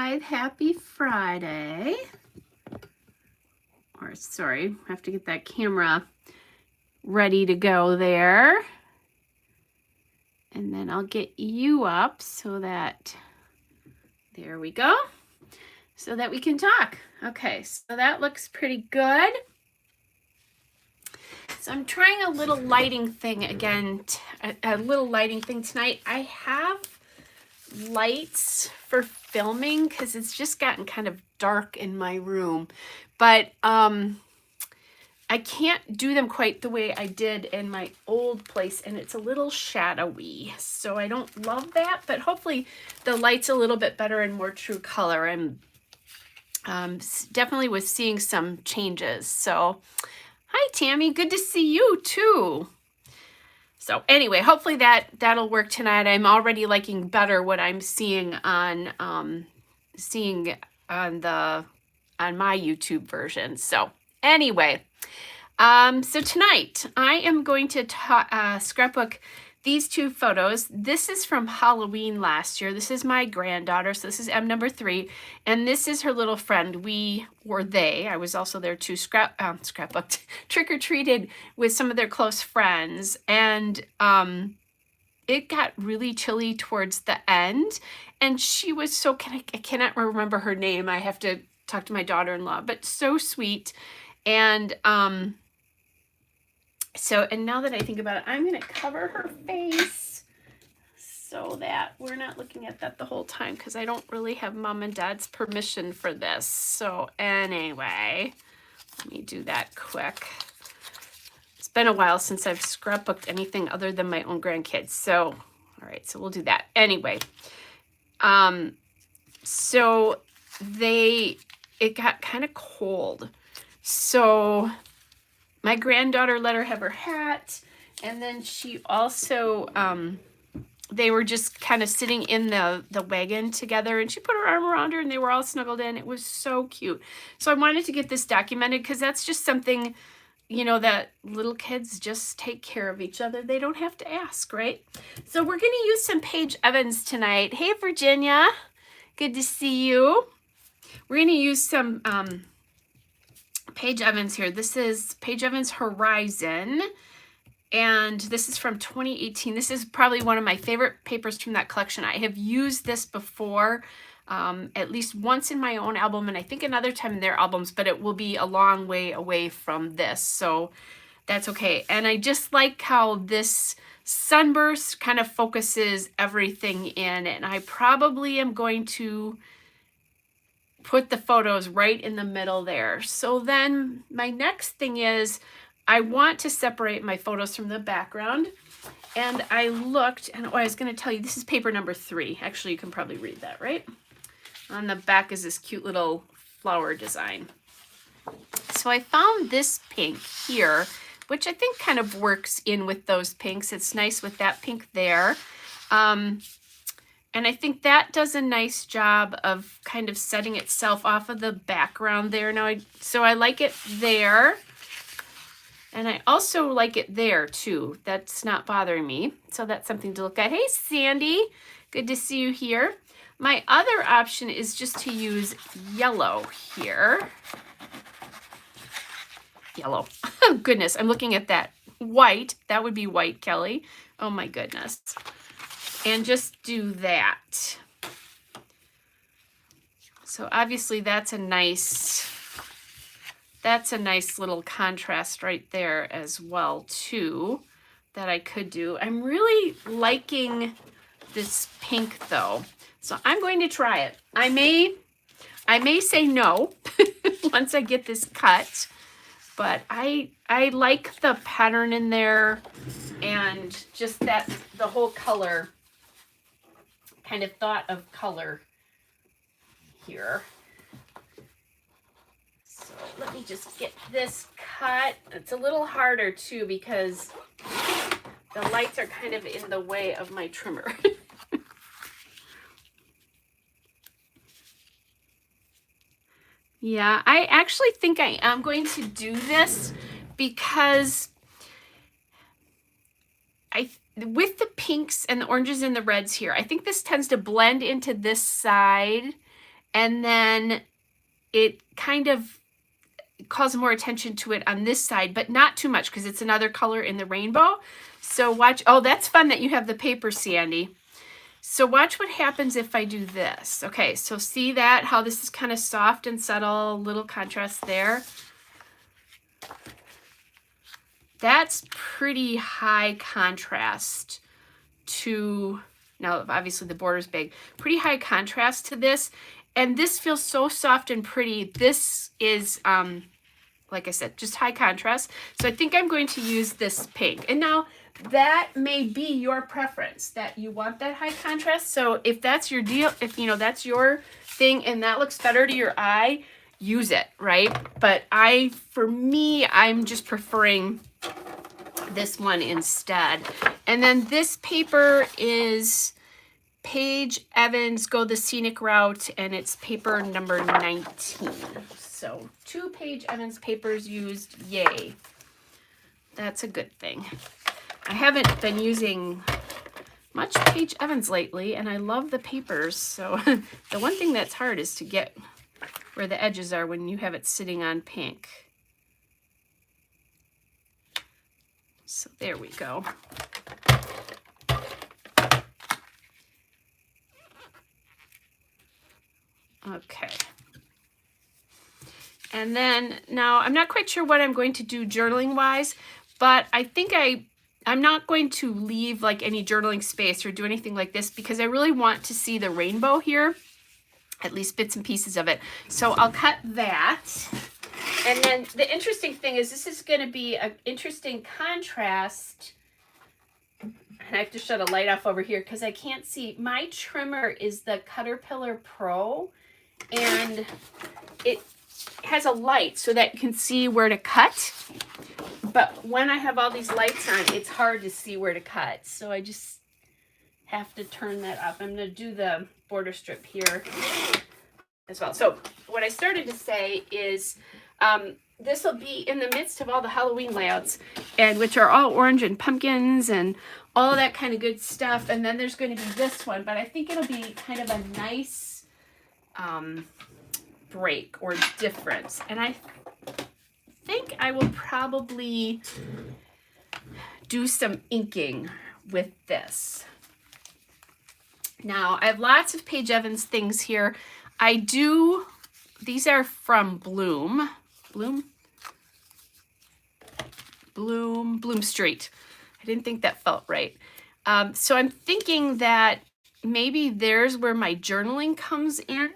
Tithe. Happy Friday. Or sorry, I have to get that camera ready to go there. And then I'll get you up so that, there we go, so that we can talk. Okay, so that looks pretty good. So I'm trying a little lighting thing again, a little lighting thing tonight. I have lights for filming because it's just gotten kind of dark in my room, but I can't do them quite the way I did in my old place, and it's a little shadowy, so I don't love that, but hopefully the light's a little bit better and more true color. And definitely was seeing some changes. So hi Tammy, good to see you too. So anyway, hopefully that'll work tonight. I'm already liking better what I'm seeing on my YouTube version. So anyway, so tonight I am going to scrapbook these two photos. This is from Halloween last year. This is my granddaughter, so this is M number 3, and this is her little friend. I was also there too, scrapbooked, trick-or-treated with some of their close friends, and it got really chilly towards the end, and she was so, I cannot remember her name. I have to talk to my daughter-in-law, but so sweet. And and now that I think about it, I'm going to cover her face so that we're not looking at that the whole time, because I don't really have mom and dad's permission for this. So anyway, let me do that quick. It's been a while since I've scrapbooked anything other than my own grandkids. So, all right, so we'll do that. Anyway, so it got kind of cold. So my granddaughter let her have her hat, and then she also, they were just kind of sitting in the wagon together, and she put her arm around her, and they were all snuggled in. It was so cute. So I wanted to get this documented, because that's just something, you know, that little kids just take care of each other. They don't have to ask, right? So we're going to use some Paige Evans tonight. Hey, Virginia. Good to see you. We're going to use some Paige Evans here. This is Paige Evans Horizon, and this is from 2018. This is probably one of my favorite papers from that collection. I have used this before, at least once in my own album, and I think another time in their albums, but it will be a long way away from this, so that's okay. And I just like how this sunburst kind of focuses everything in, and I probably am going to put the photos right in the middle there. So then my next thing is I want to separate my photos from the background. And I looked, and I was going to tell you, this is paper number 3. Actually, you can probably read that, right? On the back is this cute little flower design. So I found this pink here, which I think kind of works in with those pinks. It's nice with that pink there. And I think that does a nice job of kind of setting itself off of the background there. Now, so I like it there. And I also like it there too. That's not bothering me. So that's something to look at. Hey, Sandy. Good to see you here. My other option is just to use yellow here. Yellow. Oh, goodness. I'm looking at that. White. That would be white, Kelly. Oh, my goodness. And just do that. So obviously that's a nice little contrast right there as well too, that I could do. I'm really liking this pink though, so I'm going to try it. I may say no once I get this cut, but I like the pattern in there, and just that the whole color, kind of thought of color here. So let me just get this cut. It's a little harder too because the lights are kind of in the way of my trimmer. Yeah, I actually think I am going to do this because with the pinks and the oranges and the reds here, I think this tends to blend into this side And then it kind of calls more attention to it on this side, but not too much because it's another color in the rainbow. So watch. Oh, that's fun that you have the paper, Sandy. So watch what happens if I do this. Okay, so see that, how this is kind of soft and subtle, little contrast there. That's pretty high contrast to, now obviously the border's big, pretty high contrast to this. And this feels so soft and pretty. This is, like I said, just high contrast. So I think I'm going to use this pink. And now that may be your preference, that you want that high contrast. So if that's your deal, if you know that's your thing and that looks better to your eye, use it, right? But for me, I'm just preferring this one instead. And then this paper is Paige Evans Go the Scenic Route, and it's paper number 19. So 2 Paige Evans papers used, yay. That's a good thing. I haven't been using much Paige Evans lately, and I love the papers. So the one thing that's hard is to get where the edges are when you have it sitting on pink. So there we go. Okay. And then now I'm not quite sure what I'm going to do journaling wise, but I think I'm not going to leave like any journaling space or do anything like this because I really want to see the rainbow here, at least bits and pieces of it. So I'll cut that. And then the interesting thing is this is going to be an interesting contrast. And I have to shut a light off over here because I can't see. My trimmer is the Caterpillar Pro, and it has a light so that you can see where to cut. But when I have all these lights on, it's hard to see where to cut. So I just have to turn that up. I'm going to do the border strip here as well. So what I started to say is this will be in the midst of all the Halloween layouts, and which are all orange and pumpkins and all that kind of good stuff. And then there's going to be this one, but I think it'll be kind of a nice break or difference. And I think I will probably do some inking with this. Now I have lots of Paige Evans things here. These are from Bloom Street. I didn't think that felt right. So I'm thinking that maybe there's where my journaling comes in.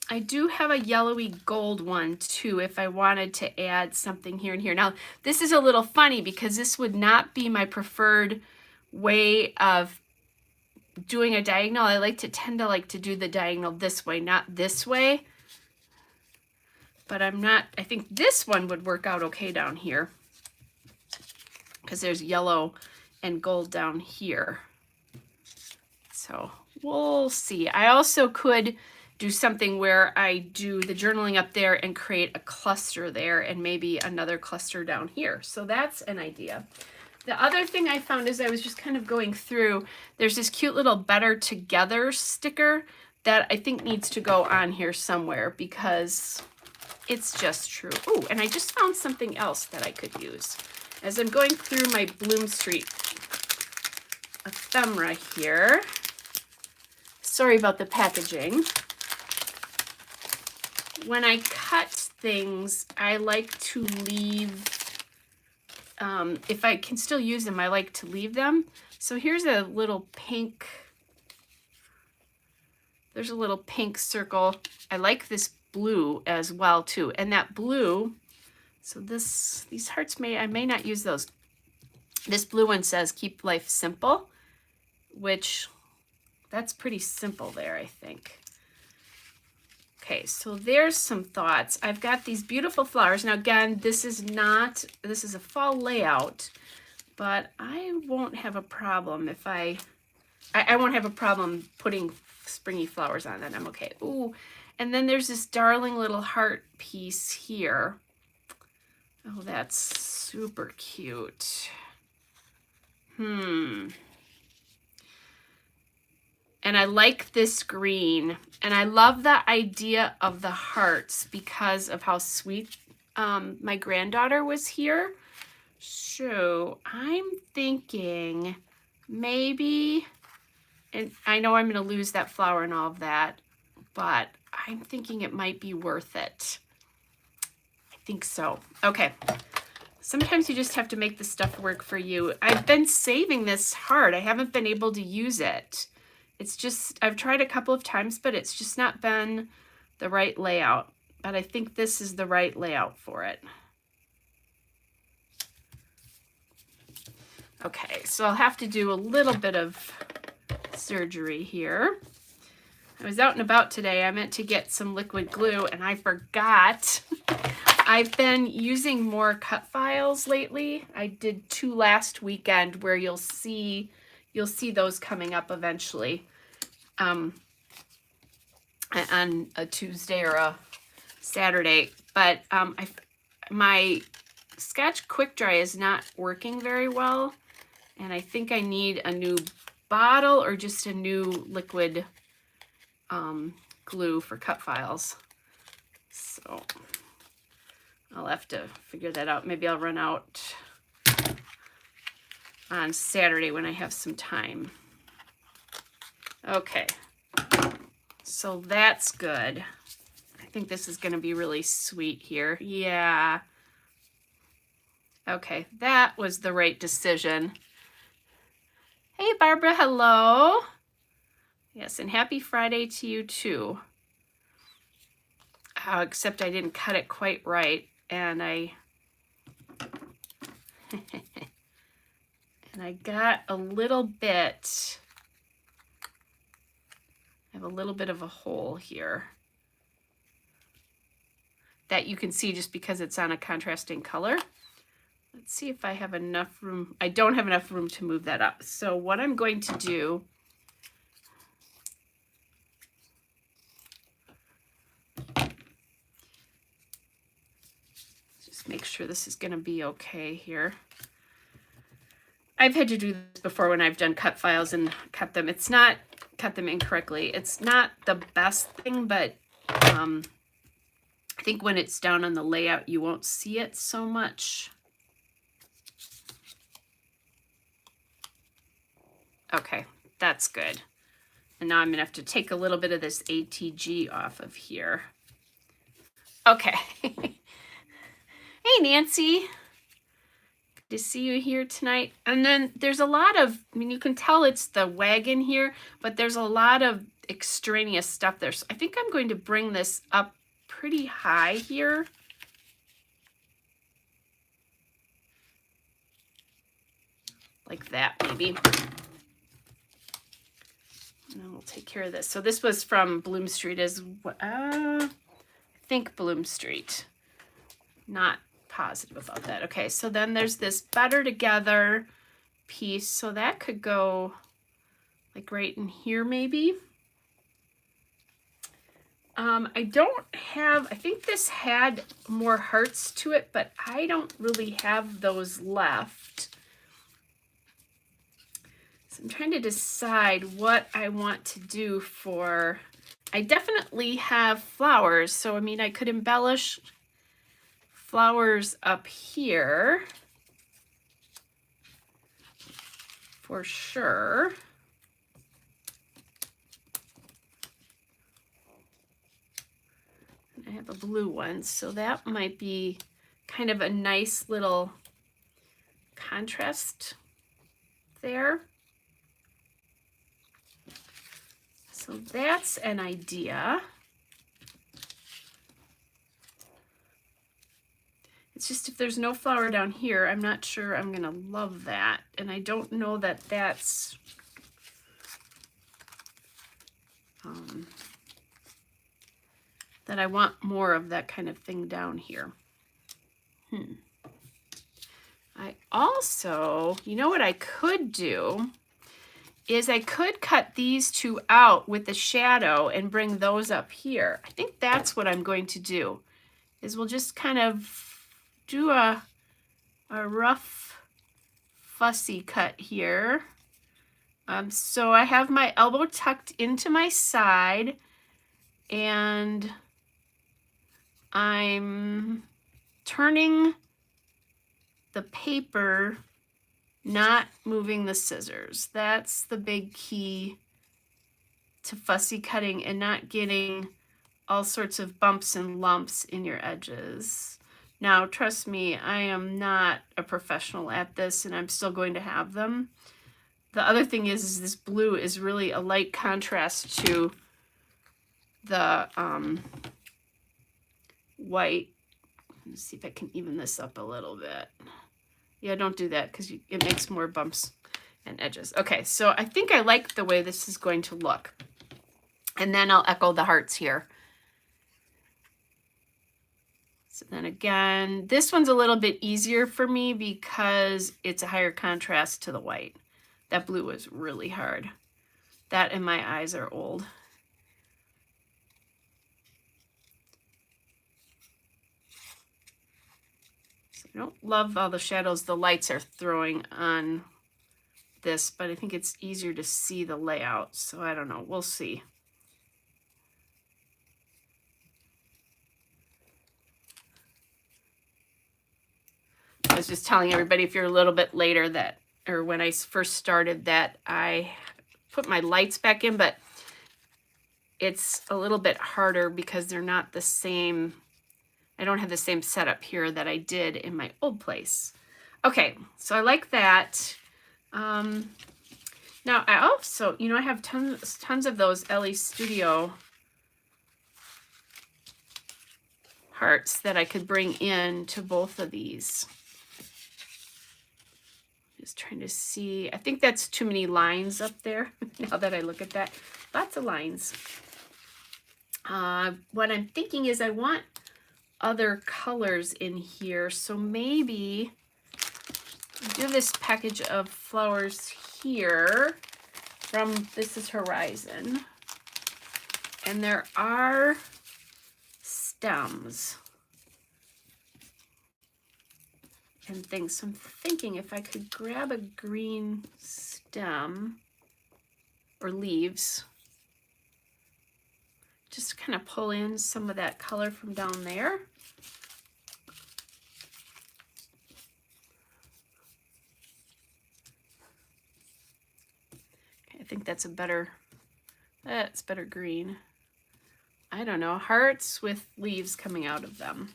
I do have a yellowy gold one too if I wanted to add something here and here. Now this is a little funny because this would not be my preferred way of doing a diagonal. I tend to like to do the diagonal this way, not this way. But I think this one would work out okay down here because there's yellow and gold down here. So we'll see. I also could do something where I do the journaling up there and create a cluster there and maybe another cluster down here. So that's an idea. The other thing I found as I was just kind of going through, there's this cute little Better Together sticker that I think needs to go on here somewhere because it's just true. Oh, and I just found something else that I could use. As I'm going through my Bloom Street ephemera here. Sorry about the packaging. When I cut things, I like to leave, if I can still use them, I like to leave them. So here's a little pink, there's a little pink circle. I like this blue as well too. And that blue, so these hearts I may not use those. This blue one says keep life simple, which that's pretty simple there, I think. Okay, so there's some thoughts. I've got these beautiful flowers. Now again, this is a fall layout, but I won't have a problem if I won't have a problem putting springy flowers on that. I'm okay. Ooh, and then there's this darling little heart piece here. Oh, that's super cute. And I like this green. And I love the idea of the hearts because of how sweet my granddaughter was here. So I'm thinking maybe, and I know I'm going to lose that flower and all of that, but I'm thinking it might be worth it. I think so. Okay. Sometimes you just have to make the stuff work for you. I've been saving this heart. I haven't been able to use it. It's just, I've tried a couple of times, but it's just not been the right layout. But I think this is the right layout for it. Okay, so I'll have to do a little bit of surgery here. I was out and about today. I meant to get some liquid glue and I forgot. I've been using more cut files lately. I did 2 last weekend where you'll see those coming up eventually on a Tuesday or a Saturday. But my Sketch Quick Dry is not working very well, and I think I need a new bottle or just a new liquid glue for cut files. So I'll have to figure that out. Maybe I'll run out on Saturday when I have some time. Okay, so that's good. I think this is going to be really sweet here. Yeah. Okay, that was the right decision. Hey, Barbara, hello. Yes, and happy Friday to you too. Except I didn't cut it quite right, and I got a little bit. I have a little bit of a hole here that you can see just because it's on a contrasting color. Let's see if I have enough room. I don't have enough room to move that up. So what I'm going to do, just make sure this is going to be okay here. I've had to do this before when I've done cut files and cut them. It's not cut them incorrectly. It's not the best thing, but I think when it's down on the layout, you won't see it so much. Okay, that's good. And now I'm gonna have to take a little bit of this ATG off of here. Okay. Hey, Nancy. Good to see you here tonight. And then there's a lot of, I mean, you can tell it's the wagon here, but there's a lot of extraneous stuff there. So I think I'm going to bring this up pretty high here. Like that, maybe. And we'll take care of this. So this was from Bloom Street, I think Bloom Street. Not positive about that. Okay, so then there's this Better Together piece. So that could go like right in here maybe. I don't have, I think this had more hearts to it, but I don't really have those left. So I'm trying to decide what I want to do for, I definitely have flowers. So, I mean, I could embellish flowers up here for sure. I have a blue one, so that might be kind of a nice little contrast there. So that's an idea. It's just if there's no flower down here, I'm not sure I'm gonna love that. And I don't know that that's that I want more of that kind of thing down here. I also, you know what I could do is I could cut these two out with the shadow and bring those up here. I think that's what I'm going to do, is we'll just kind of do a rough fussy cut here So I have my elbow tucked into my side, and I'm turning the paper, not moving the scissors. That's the big key to fussy cutting and not getting all sorts of bumps and lumps in your edges. Now, trust me, I am not a professional at this, and I'm still going to have them. The other thing is this blue is really a light contrast to the white. Let's see if I can even this up a little bit. Yeah, don't do that because it makes more bumps and edges. Okay, so I think I like the way this is going to look. And then I'll echo the hearts here. So then again, this one's a little bit easier for me because it's a higher contrast to the white. That blue was really hard. That and my eyes are old. So I don't love all the shadows the lights are throwing on this, but I think it's easier to see the layout. So I don't know, we'll see. I was just telling everybody, if you're a little bit later, that, or when I first started, that I put my lights back in, but it's a little bit harder because they're not the same. I don't have the same setup here that I did in my old place. Okay, so I like that. Now I also, I have tons of those Ellie Studio hearts that I could bring in to both of these. Just trying to see. I think that's too many lines up there. Now that I look at that, lots of lines. What I'm thinking is I want other colors in here. So maybe do this package of flowers here from This Is Horizon. And there are stems and things. So I'm thinking if I could grab a green stem or leaves, just kind of pull in some of that color from down there. Okay, I think that's better green. I don't know, hearts with leaves coming out of them.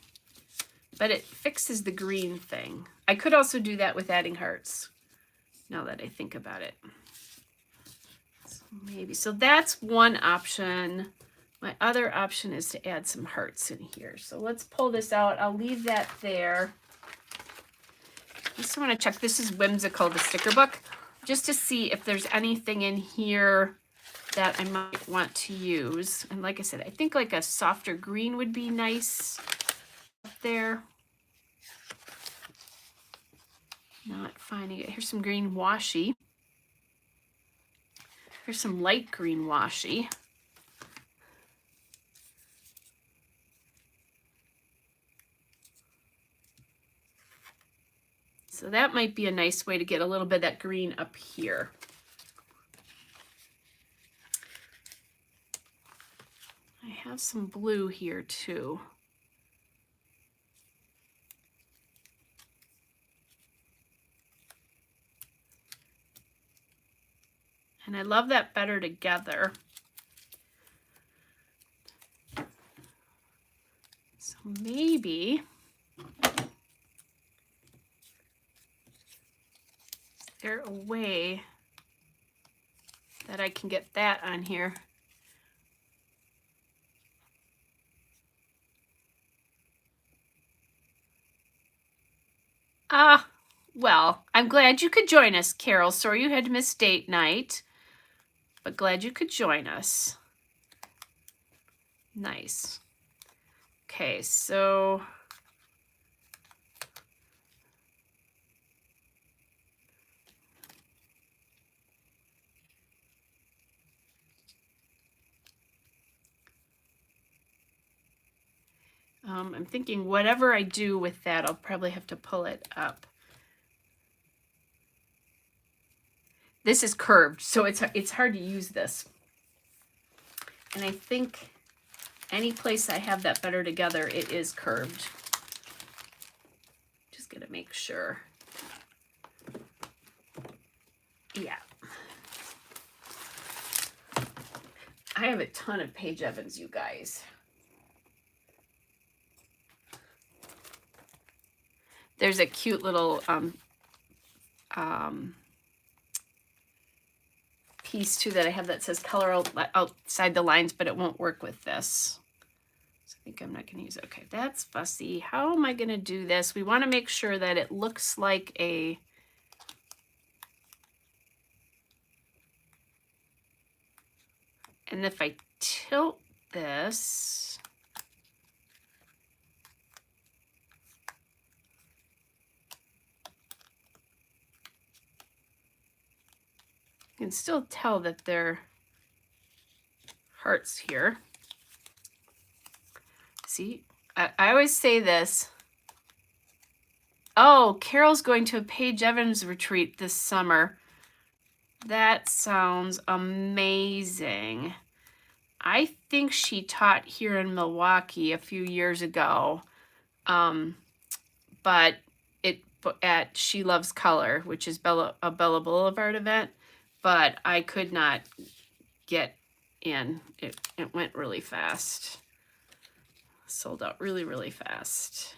But it fixes the green thing. I could also do that with adding hearts, now that I think about it. So that's one option. My other option is to add some hearts in here. So let's pull this out. I'll leave that there. I just want to check. This is Whimsical, the sticker book, just to see if there's anything in here that I might want to use. And like I said, I think like a softer green would be nice up there. Not finding it. Here's some green washi. Here's some light green washi. So that might be a nice way to get a little bit of that green up here. I have some blue here too. And I love that better together. So maybe, is there a way that I can get that on here? Well, I'm glad you could join us, Carol. Sorry you had to miss date night, but glad you could join us. Nice. Okay, so I'm thinking whatever I do with that, I'll probably have to pull it up. This is curved, so it's hard to use this. And I think any place I have that better together, it is curved. Just gonna make sure. Yeah. I have a ton of Paige Evans, you guys. There's a cute little piece too that I have that says color outside the lines, but it won't work with this. So I think I'm not going to use it. Okay, that's fussy. How am I going to do this? We want to make sure that it looks like a... And if I tilt this... You can still tell that they're hearts here. See, I always say this. Oh, Carol's going to a Paige Evans retreat this summer. That sounds amazing. I think she taught here in Milwaukee a few years ago, but at She Loves Color, which is a Bella Boulevard event, but I could not get in. It went really fast. Sold out really, really fast.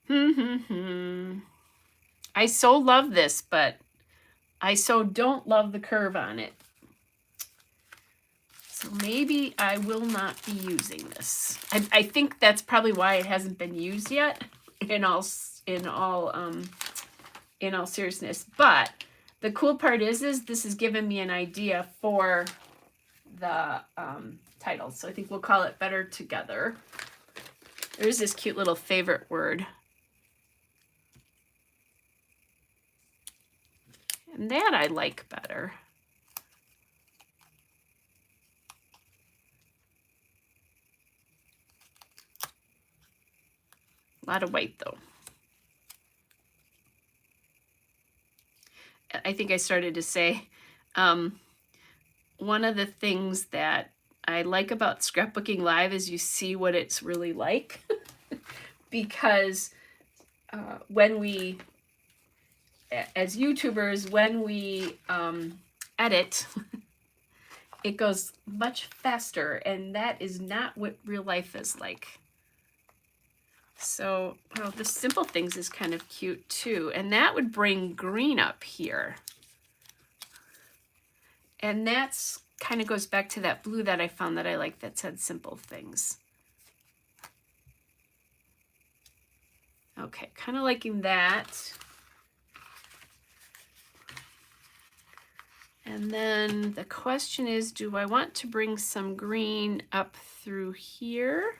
I so love this, but I so don't love the curve on it. So maybe I will not be using this. I think that's probably why it hasn't been used yet, in all seriousness. But the cool part is this has given me an idea for the title. So I think we'll call it Better Together. There's this cute little favorite word. And that I like better. A lot of white though. I think I started to say, one of the things that I like about Scrapbooking Live is you see what it's really like. Because when we, as YouTubers, when we edit, it goes much faster, and that is not what real life is like. So, well, the Simple Things is kind of cute too, and that would bring green up here. And that's kind of goes back to that blue that I found that I like that said Simple Things. Okay, kind of liking that. And then the question is, do I want to bring some green up through here?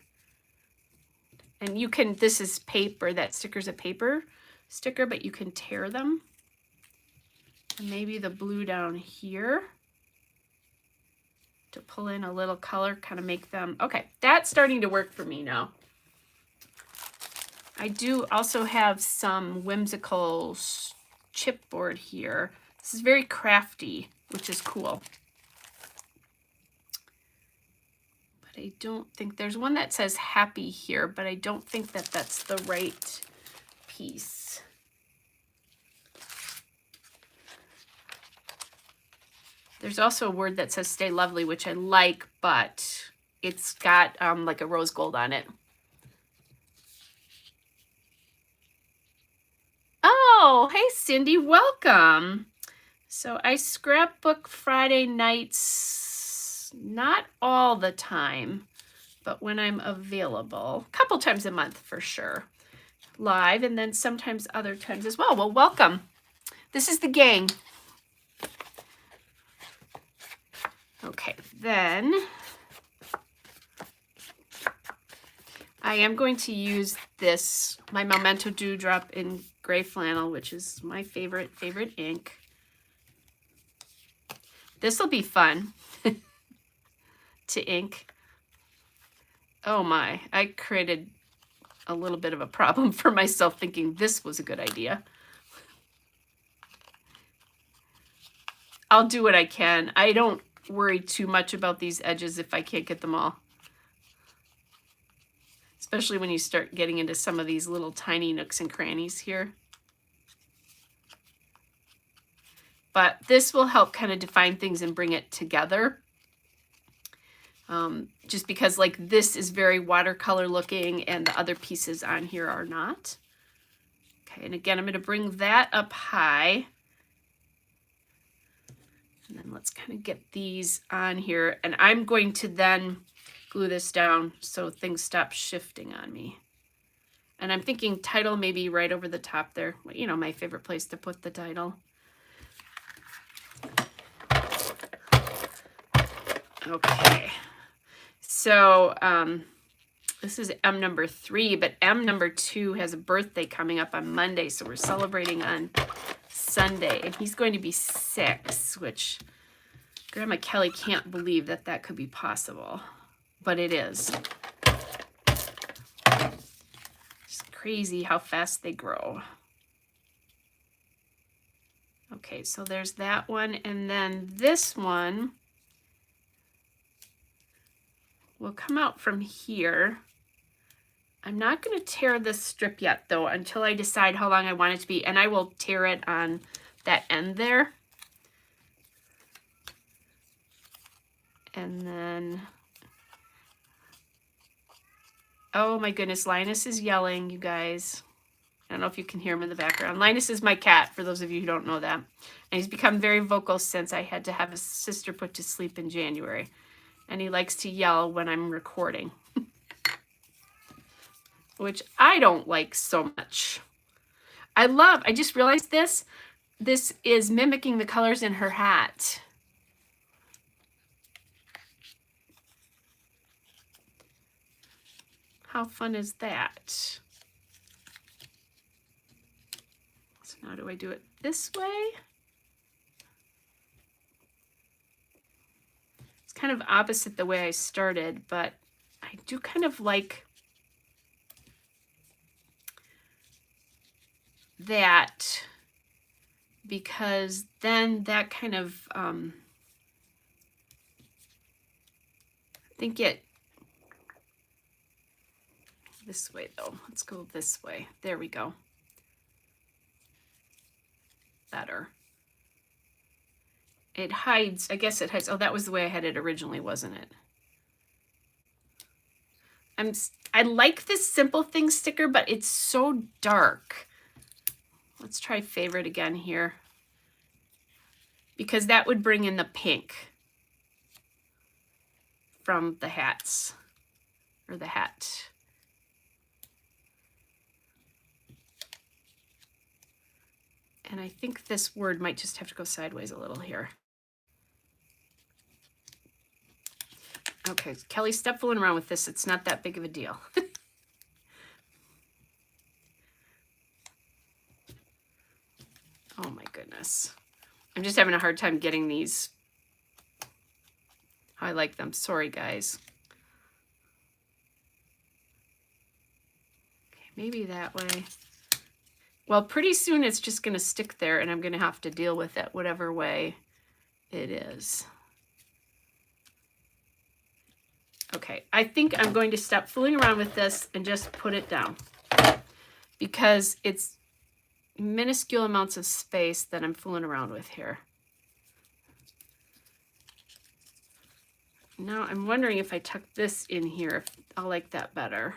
And you can, this is paper, that sticker's a paper sticker, but you can tear them. And maybe the blue down here to pull in a little color, kind of make them, okay, that's starting to work for me now. I do also have some whimsical chipboard here. This is very crafty, which is cool. But I don't think, there's one that says happy here, but I don't think that that's the right piece. There's also a word that says stay lovely, which I like, but it's got like a rose gold on it. Oh, hey Cindy, welcome. So I scrapbook Friday nights, not all the time, but when I'm available, a couple times a month for sure, live, and then sometimes other times as well. Well, welcome. This is the gang. Okay, then I am going to use this, my Memento Dewdrop in gray flannel, which is my favorite ink. This will be fun to ink. Oh my, I created a little bit of a problem for myself thinking this was a good idea. I'll do what I can. I don't worry too much about these edges if I can't get them all. Especially when you start getting into some of these little tiny nooks and crannies here. But this will help kind of define things and bring it together. Just because like this is very watercolor looking and the other pieces on here are not. Okay, and again, I'm going to bring that up high. And then let's kind of get these on here. And I'm going to then glue this down so things stop shifting on me. And I'm thinking title maybe right over the top there. You know, my favorite place to put the title. Okay. So this is M number 3, but M number 2 has a birthday coming up on Monday. So we're celebrating on Sunday. And he's going to be 6, which Grandma Kelly can't believe that that could be possible. But it is. It's crazy how fast they grow. Okay, so there's that one. And then this one will come out from here. I'm not going to tear this strip yet, though, until I decide how long I want it to be. And I will tear it on that end there. And then... oh my goodness, Linus is yelling, you guys. I don't know if you can hear him in the background. Linus is my cat, for those of you who don't know that. And he's become very vocal since I had to have his sister put to sleep in January. And he likes to yell when I'm recording. Which I don't like so much. I just realized this. This is mimicking the colors in her hat. How fun is that? So now do I do it this way? It's kind of opposite the way I started, but I do kind of like that because then that kind of, I think it, this way though. Let's go this way. There we go. Better. It hides, I guess it hides. Oh, that was the way I had it originally, wasn't it? I like this Simple Things sticker, but it's so dark. Let's try favorite again here. Because that would bring in the pink from the hats, or the hat. And I think this word might just have to go sideways a little here. Okay, Kelly, stop fooling around with this. It's not that big of a deal. Oh my goodness. I'm just having a hard time getting these. I like them. Sorry, guys. Okay, maybe that way. Well, pretty soon it's just going to stick there and I'm going to have to deal with it whatever way it is. Okay, I think I'm going to stop fooling around with this and just put it down because it's minuscule amounts of space that I'm fooling around with here. Now I'm wondering if I tuck this in here, if I'll like that better.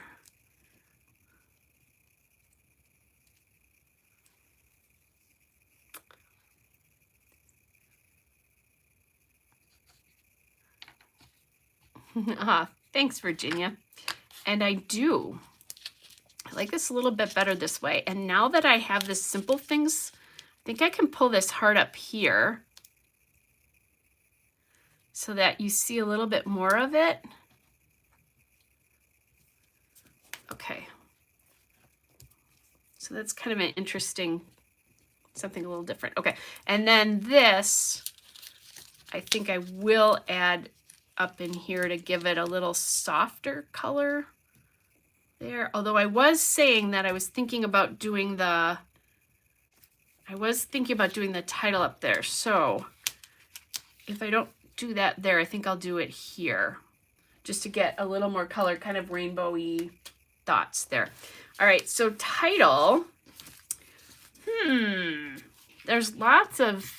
Thanks, Virginia. And I like this a little bit better this way. And now that I have this Simple Things, I think I can pull this heart up here so that you see a little bit more of it. Okay. So that's kind of an interesting, something a little different. Okay. And then this, I think I will add up in here to give it a little softer color. there. Although I was saying that I was thinking about doing the title up there. So if I don't do that there, I think I'll do it here just to get a little more color, kind of rainbowy dots there. All right, so title. There's lots of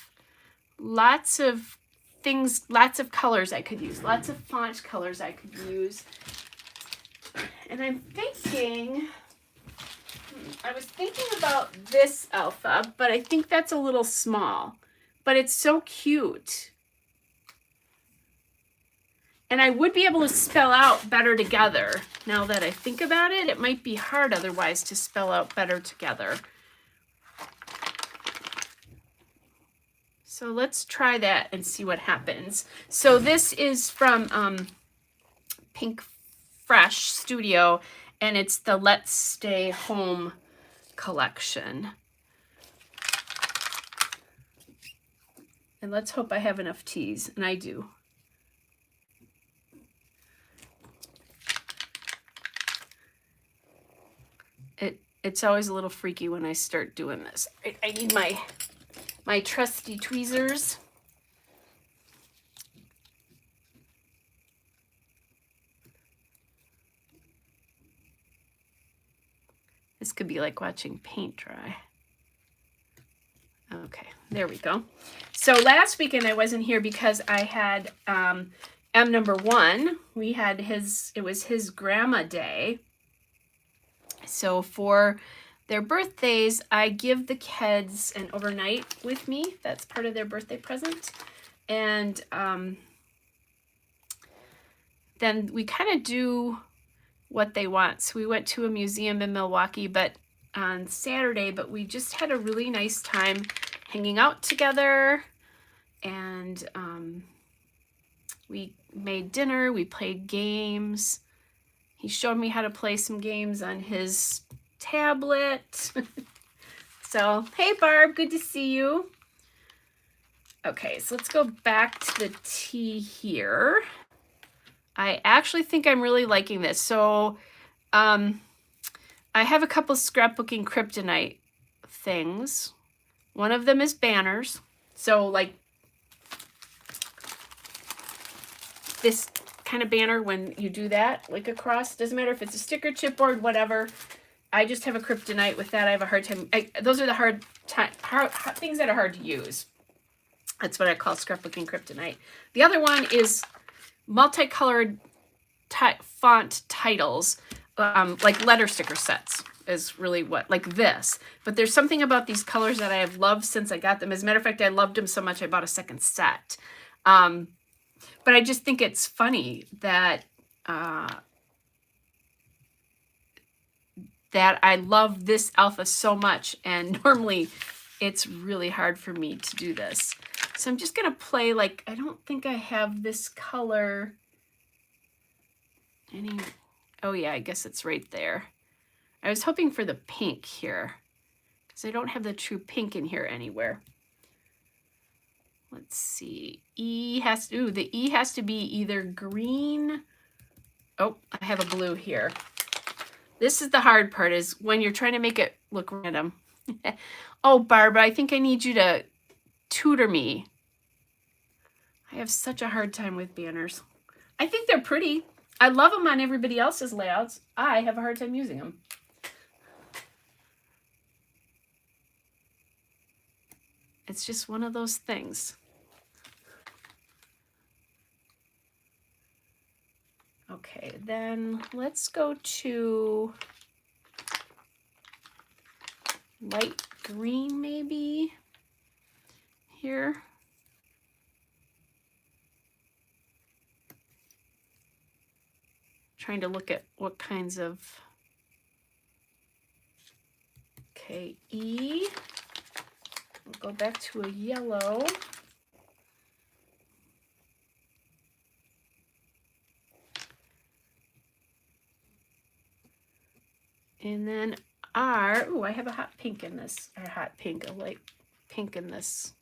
things, lots of colors I could use, lots of font colors I could use. And I'm thinking, I was thinking about this alpha, but I think that's a little small, but it's so cute. And I would be able to spell out better together. Now that I think about it, it might be hard otherwise to spell out better together. So let's try that and see what happens. So this is from Pink Fresh Studio, and it's the Let's Stay Home collection. And let's hope I have enough teas, and I do. It's always a little freaky when I start doing this. I need my trusty tweezers. This could be like watching paint dry. Okay, there we go. So last weekend I wasn't here because I had M number 1. We had it was his grandma day. So for their birthdays, I give the kids an overnight with me. That's part of their birthday present. And then we kind of do what they want. So we went to a museum in Milwaukee on Saturday, but we just had a really nice time hanging out together. And we made dinner, we played games. He showed me how to play some games on his tablet. So, hey Barb, good to see you. Okay, so let's go back to the tea here. I actually think I'm really liking this. So, I have a couple scrapbooking kryptonite things. One of them is banners. So, like this kind of banner, when you do that, like across, doesn't matter if it's a sticker, chipboard, whatever. I just have a kryptonite with that. I have a hard time. Those are the hard things that are hard to use. That's what I call scrapbooking kryptonite. The other one is multicolored font titles, like letter sticker sets is really what, like this. But there's something about these colors that I have loved since I got them. As a matter of fact, I loved them so much I bought a second set. But I just think it's funny that that I love this alpha so much, and normally it's really hard for me to do this. So I'm just gonna play, like, I don't think I have this color any. Oh yeah, I guess it's right there. I was hoping for the pink here because I don't have the true pink in here anywhere. Let's see. The E has to be either green. Oh, I have a blue here. This is the hard part, is when you're trying to make it look random. Oh, Barbara, I think I need you to tutor me. I have such a hard time with banners. I think they're pretty. I love them on everybody else's layouts. I have a hard time using them. It's just one of those things. Okay, then let's go to light green maybe here. Trying to look at what kinds of, okay, E. We'll go back to a yellow. And then R, oh, I have a hot pink in this, or hot pink, a light pink in this,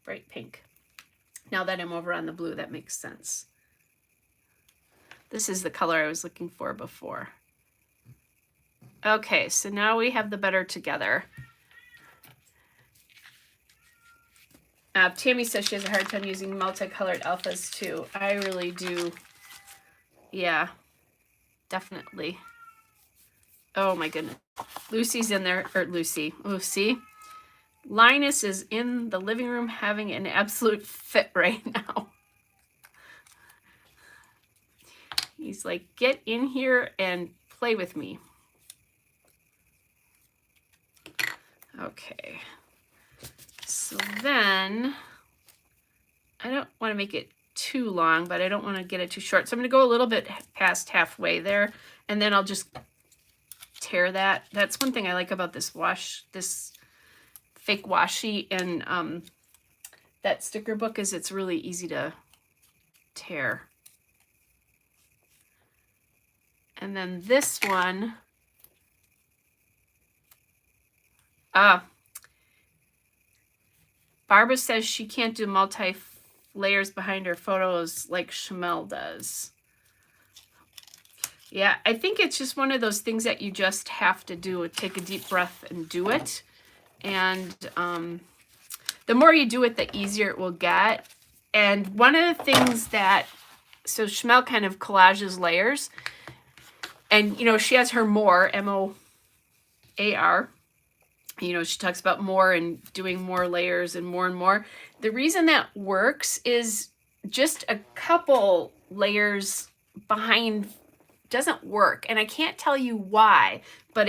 bright pink. Now that I'm over on the blue, that makes sense. This is the color I was looking for before. Okay, so now we have the better together. Tammy says she has a hard time using multicolored alphas too. I really do. Yeah, definitely. Oh my goodness. Lucy's in there, or Lucy. Linus is in the living room having an absolute fit right now. He's like, get in here and play with me. Okay. So then, I don't want to make it too long, but I don't want to get it too short. So I'm going to go a little bit past halfway there, and then I'll just tear that. That's one thing I like about this fake washi and that sticker book is it's really easy to tear. And then this one, Barbara says she can't do multi-layers behind her photos like Shamel does. Yeah, I think it's just one of those things that you just have to do. Take a deep breath and do it. And the more you do it, the easier it will get. And one of the things that, so Shamel kind of collages layers. And, you know, she has her more, M-O-A-R. You know, she talks about more and doing more layers and more. The reason that works is just a couple layers behind doesn't work. And I can't tell you why, but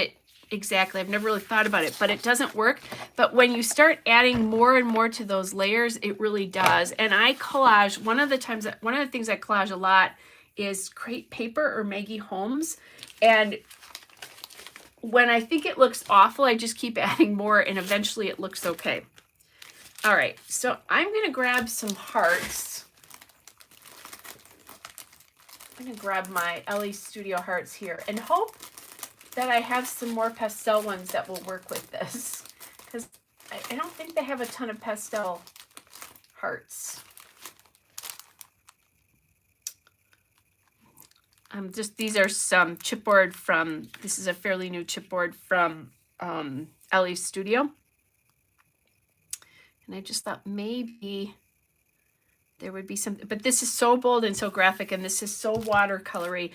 exactly, I've never really thought about it, but it doesn't work. But when you start adding more and more to those layers, it really does. And I collage, one of the things I collage a lot is crepe paper or Maggie Holmes. And when I think it looks awful, I just keep adding more and eventually it looks okay. All right, so I'm gonna grab some hearts. I'm gonna grab my Ellie Studio hearts here and hope that I have some more pastel ones that will work with this, because I don't think they have a ton of pastel hearts. These are some chipboard from, this is a fairly new chipboard from Ellie's Studio. And I just thought maybe there would be something, but this is so bold and so graphic, and this is so watercolory,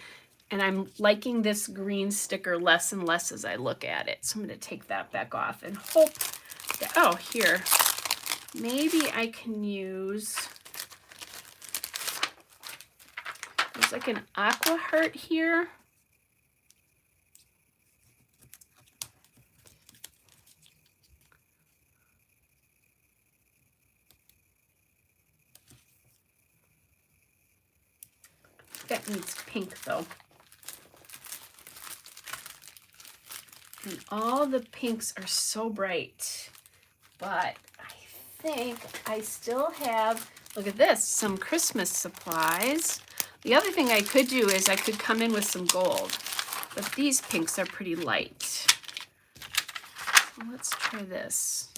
and I'm liking this green sticker less and less as I look at it. So I'm going to take that back off and hope that, oh, here, maybe I can use, there's like an aqua heart here. That needs pink though. And all the pinks are so bright, but I think I still have, look at this, some Christmas supplies. The other thing I could do is I could come in with some gold, but these pinks are pretty light. So let's try this.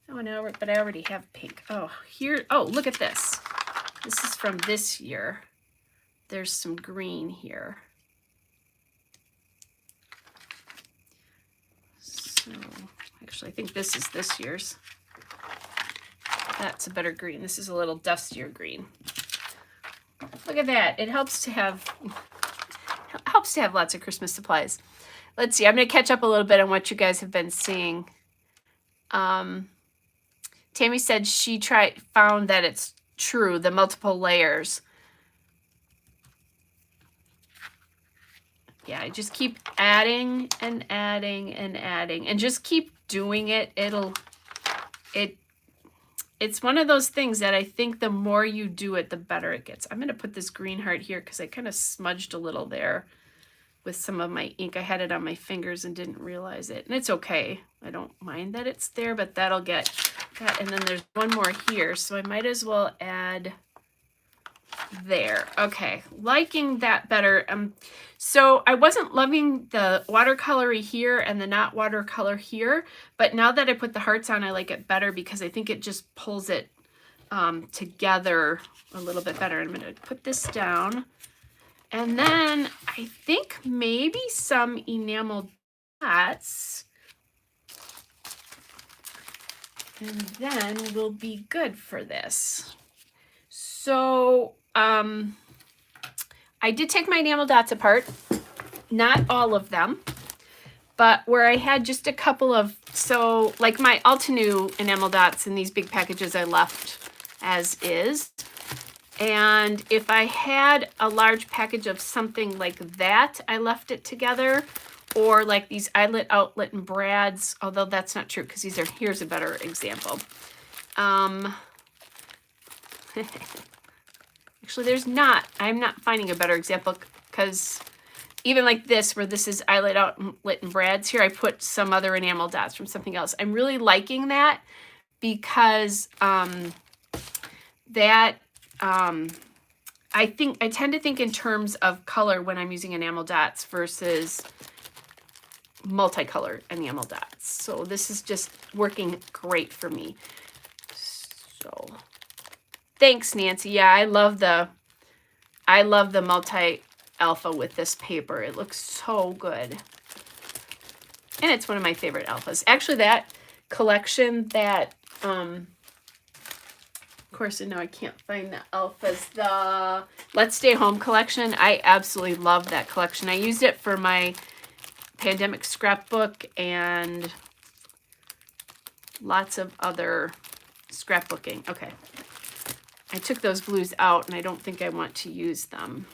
Oh no, but I already have pink. Oh, here, oh, look at this. This is from this year. There's some green here. So actually, I think this is this year's. That's a better green. This is a little dustier green. Look at that. It helps to have lots of Christmas supplies. Let's see. I'm going to catch up a little bit on what you guys have been seeing. Tammy said she found that it's true, the multiple layers. Yeah, I just keep adding and adding and adding and just keep doing it. It's one of those things that I think the more you do it, the better it gets. I'm going to put this green heart here because I kind of smudged a little there with some of my ink. I had it on my fingers and didn't realize it. And it's okay. I don't mind that it's there, but that'll get that. And then there's one more here, so I might as well add there. Okay, liking that better. So I wasn't loving the watercolory here and the not watercolor here, but now that I put the hearts on, I like it better because I think it just pulls it together a little bit better. I'm going to put this down, And then I think maybe some enamel dots. And then we'll be good for this. So I did take my enamel dots apart, not all of them, but where I had just a couple of, so like my Altenew enamel dots in these big packages I left as is. And if I had a large package of something like that, I left it together, or like these Eyelet, Outlet, and Brads, although that's not true because these are, here's a better example. Actually, I'm not finding a better example because even like this, where this is Eyelet, Outlet, and Brads, here I put some other enamel dots from something else. I'm really liking that because I tend to think in terms of color when I'm using enamel dots versus multicolored enamel dots. So this is just working great for me. So thanks, Nancy. Yeah, I love the multi-alpha with this paper. It looks so good. And it's one of my favorite alphas. Actually, that collection that of course, I know I can't find the alphas. The Let's Stay Home collection, I absolutely love that collection. I used it for my pandemic scrapbook and lots of other scrapbooking. Okay. I took those blues out and I don't think I want to use them.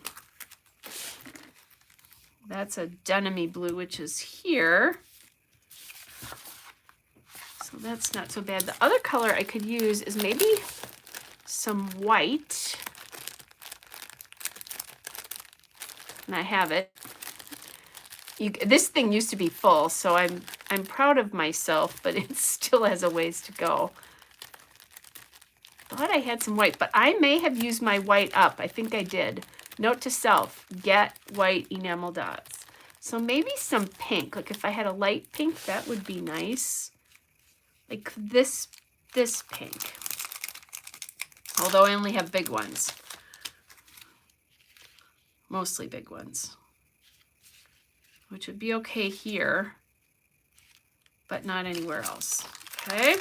That's a denim-y blue, which is here. So that's not so bad. The other color I could use is maybe some white. And I have it. This thing used to be full, so I'm proud of myself, but it still has a ways to go. Thought I had some white, but I may have used my white up. I think I did. Note to self, get white enamel dots. So maybe some pink. Like if I had a light pink, that would be nice. Like this pink. Although I only have big ones. Mostly big ones. Which would be okay here, but not anywhere else. Okay.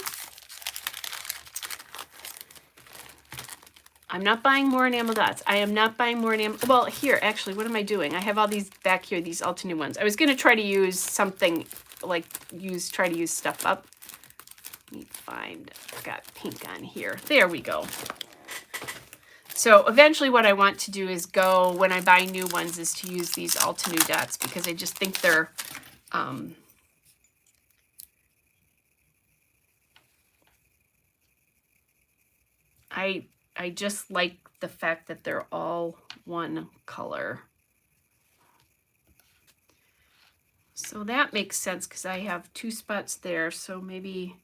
I'm not buying more enamel dots. I am not buying more enamel. Well, here, actually, what am I doing? I have all these back here, these Altenew ones. I was going to try to use something like try to use stuff up. Let me find, I've got pink on here. There we go. So eventually what I want to do is go, when I buy new ones, is to use these Altenew dots because I just think they're, I just like the fact that they're all one color. So that makes sense because I have 2 spots there. So maybe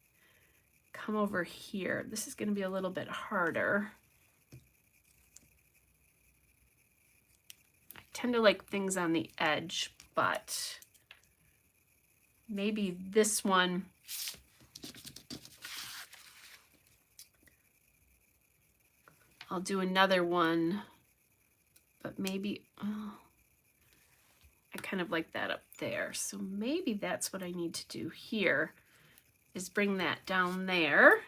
come over here. This is going to be a little bit harder. I tend to like things on the edge, but maybe this one. I'll do another one, but maybe, oh, I kind of like that up there. So maybe that's what I need to do here, is bring that down there.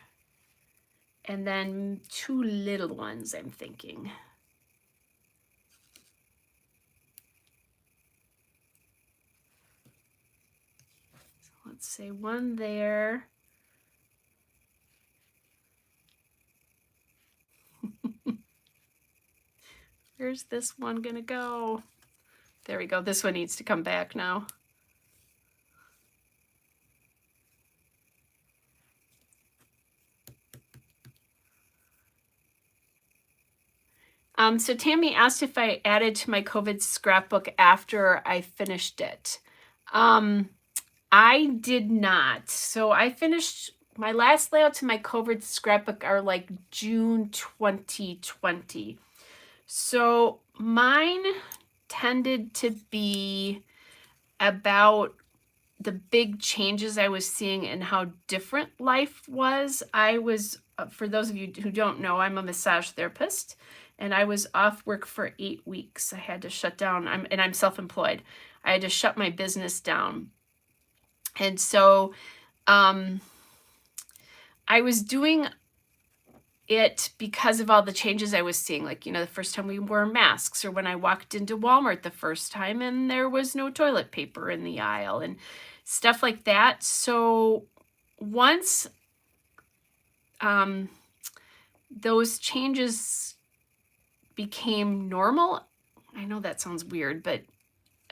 And then 2 little ones, I'm thinking. So let's say one there. Where's this one gonna go? There we go. This one needs to come back now. So Tammy asked if I added to my COVID scrapbook after I finished it. I did not. So I finished, my last layout to my COVID scrapbook are like June 2020. So mine tended to be about the big changes I was seeing and how different life was. I was, for those of you who don't know, I'm a massage therapist. and I was off work for 8 weeks. I had to shut down. I'm self-employed. I had to shut my business down. And so I was doing it because of all the changes I was seeing, like, the first time we wore masks, or when I walked into Walmart the first time and there was no toilet paper in the aisle and stuff like that. So once those changes became normal, I know that sounds weird, but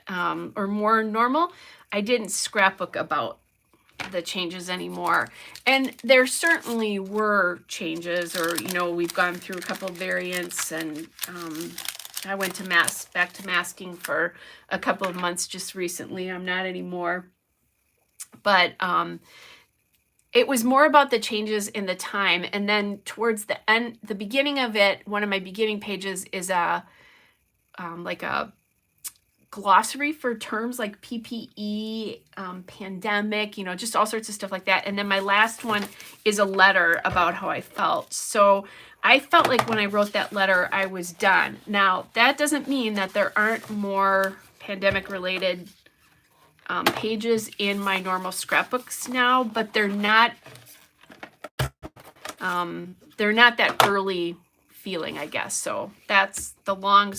or more normal, I didn't scrapbook about the changes anymore. And there certainly were changes, or we've gone through a couple of variants, and I went to back to masking for a couple of months just recently. I'm not anymore, but it was more about the changes in the time. And then towards the end, the beginning of it, one of my beginning pages is like a glossary for terms like PPE, pandemic, just all sorts of stuff like that. And then my last one is a letter about how I felt. So I felt like when I wrote that letter, I was done. Now, that doesn't mean that there aren't more pandemic related pages in my normal scrapbooks now, but they're not that early feeling, I guess. So that's the long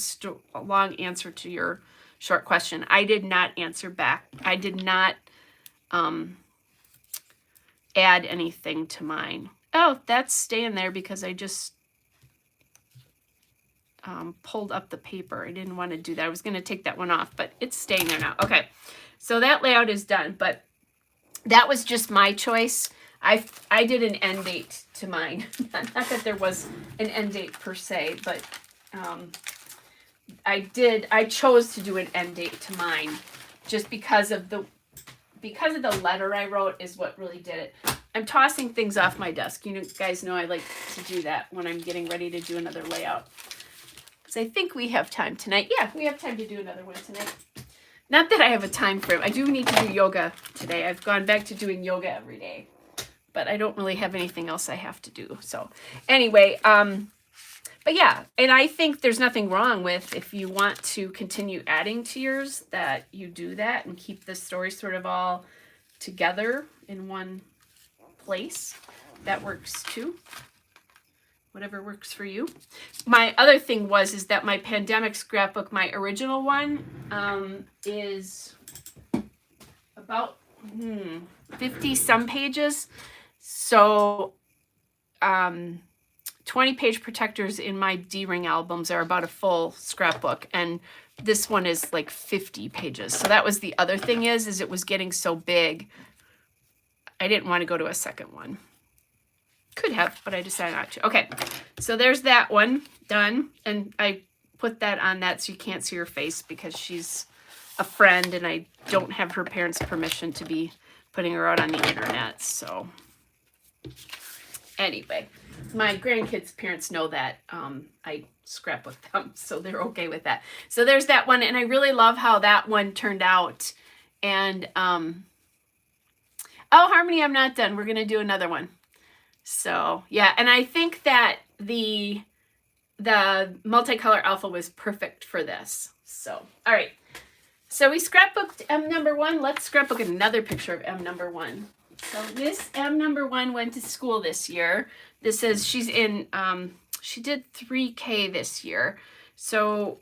answer to your short question. I did not answer back. I did not add anything to mine. Oh, that's staying there because I just pulled up the paper. I didn't want to do that. I was going to take that one off, but it's staying there now. Okay, so that layout is done, but that was just my choice. I did an end date to mine. Not that there was an end date per se, but I chose to do an end date to mine just because of the letter I wrote is what really did it. I'm tossing things off my desk. You guys know I like to do that when I'm getting ready to do another layout. So I think we have time tonight. Yeah, we have time to do another one tonight. Not that I have a time frame. I do need to do yoga today. I've gone back to doing yoga every day, but I don't really have anything else I have to do. So anyway, but yeah, and I think there's nothing wrong with, if you want to continue adding to yours, that you do that and keep the story sort of all together in one place. That works too. Whatever works for you. My other thing is that my pandemic scrapbook, my original one, is about 50 some pages. So 20-page protectors in my D-ring albums are about a full scrapbook, and this one is like 50 pages. So that was the other thing is it was getting so big. I didn't want to go to a second one. Could have, but I decided not to. Okay, so there's that one done, and I put that on that so you can't see her face because she's a friend and I don't have her parents' permission to be putting her out on the internet. So anyway, my grandkids' parents know that I scrapbook them, so they're okay with that. So there's that one, and I really love how that one turned out. And oh, Harmony, I'm not done. We're gonna do another one. So yeah, and I think that the multicolor alpha was perfect for this. So all right, so we scrapbooked M number 1. Let's scrapbook another picture of M number 1. So this M number 1 went to school this year. This is, she's in, she did 3K this year. So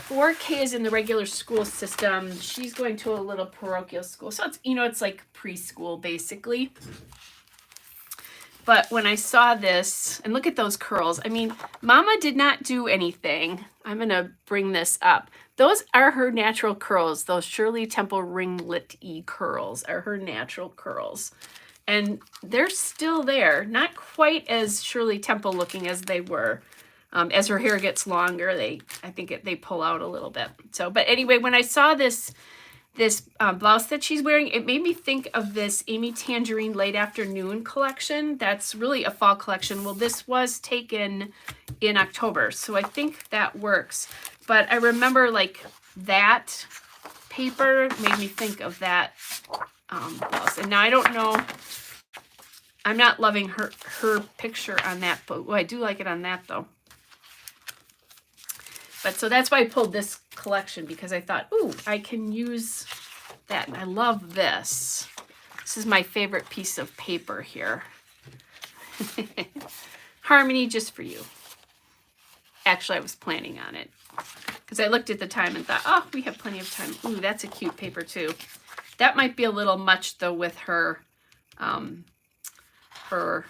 4K is in the regular school system. She's going to a little parochial school. So it's, it's like preschool basically. But when I saw this, and look at those curls. I mean, Mama did not do anything. I'm going to bring this up. Those are her natural curls. Those Shirley Temple ringlet-y curls are her natural curls. And they're still there. Not quite as Shirley Temple looking as they were. As her hair gets longer, they pull out a little bit. So, but anyway, when I saw this blouse that she's wearing, it made me think of this Amy Tangerine Late Afternoon collection. That's really a fall collection. Well, this was taken in October, so I think that works. But I remember like that paper made me think of that blouse. And now I don't know I'm not loving her picture on that, but I do like it on that though. But so that's why I pulled this collection, because I thought, ooh, I can use that. And I love this. This is my favorite piece of paper here. Harmony, just for you. Actually, I was planning on it because I looked at the time and thought, oh, we have plenty of time. Ooh, that's a cute paper too. That might be a little much though with her, her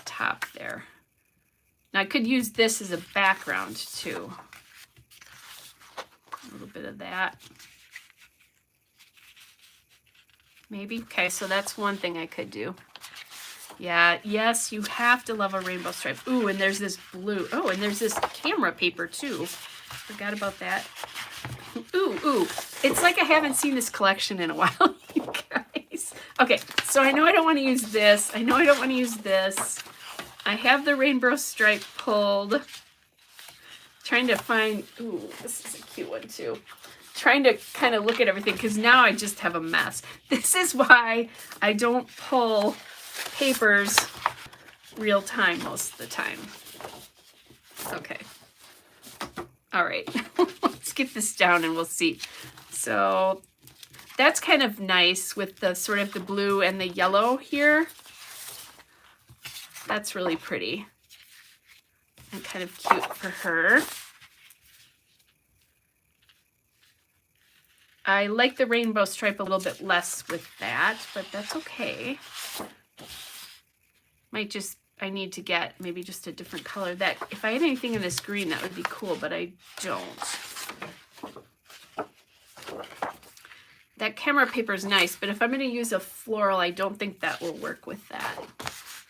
top there. Now I could use this as a background too. A little bit of that. Maybe. Okay, so that's one thing I could do. Yeah, yes, you have to love a rainbow stripe. Ooh, and there's this blue. Oh, and there's this camera paper too. Forgot about that. Ooh, ooh. It's like I haven't seen this collection in a while, you guys. Okay, so I know I don't want to use this. I know I don't want to use this. I have the rainbow stripe pulled. Trying to find, ooh, this is a cute one too. Trying to kind of look at everything because now I just have a mess. This is why I don't pull papers real time most of the time. Okay. All right. Let's get this down and we'll see. So that's kind of nice with the sort of the blue and the yellow here. That's really pretty and kind of cute for her. I like the rainbow stripe a little bit less with that, but that's okay. Might just, I need to get maybe just a different color. That if I had anything in this green, that would be cool, but I don't. That camera paper is nice, but if I'm going to use a floral, I don't think that will work with that.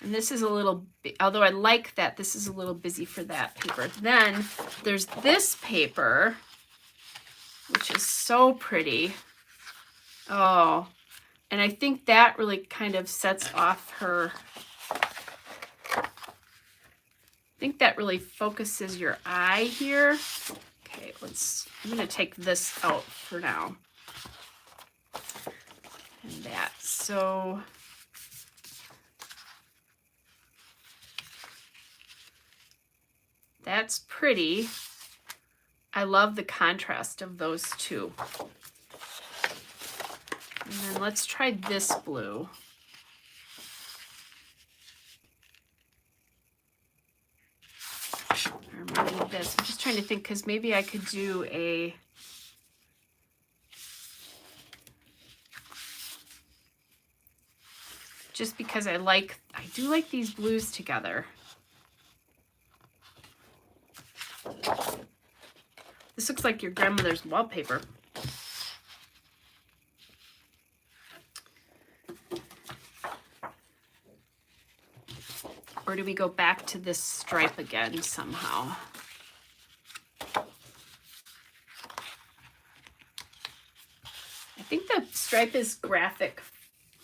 And this is a little, although I like that, this is a little busy for that paper. Then there's this paper, which is so pretty. Oh, and I think that really kind of sets off her. I think that really focuses your eye here. Okay, I'm going to take this out for now. And that, so. That's pretty. I love the contrast of those two. And then let's try this blue. Or maybe this. I'm just trying to think because maybe I could do a. Just because I do like these blues together. This looks like your grandmother's wallpaper. Or do we go back to this stripe again somehow? I think the stripe is graphic,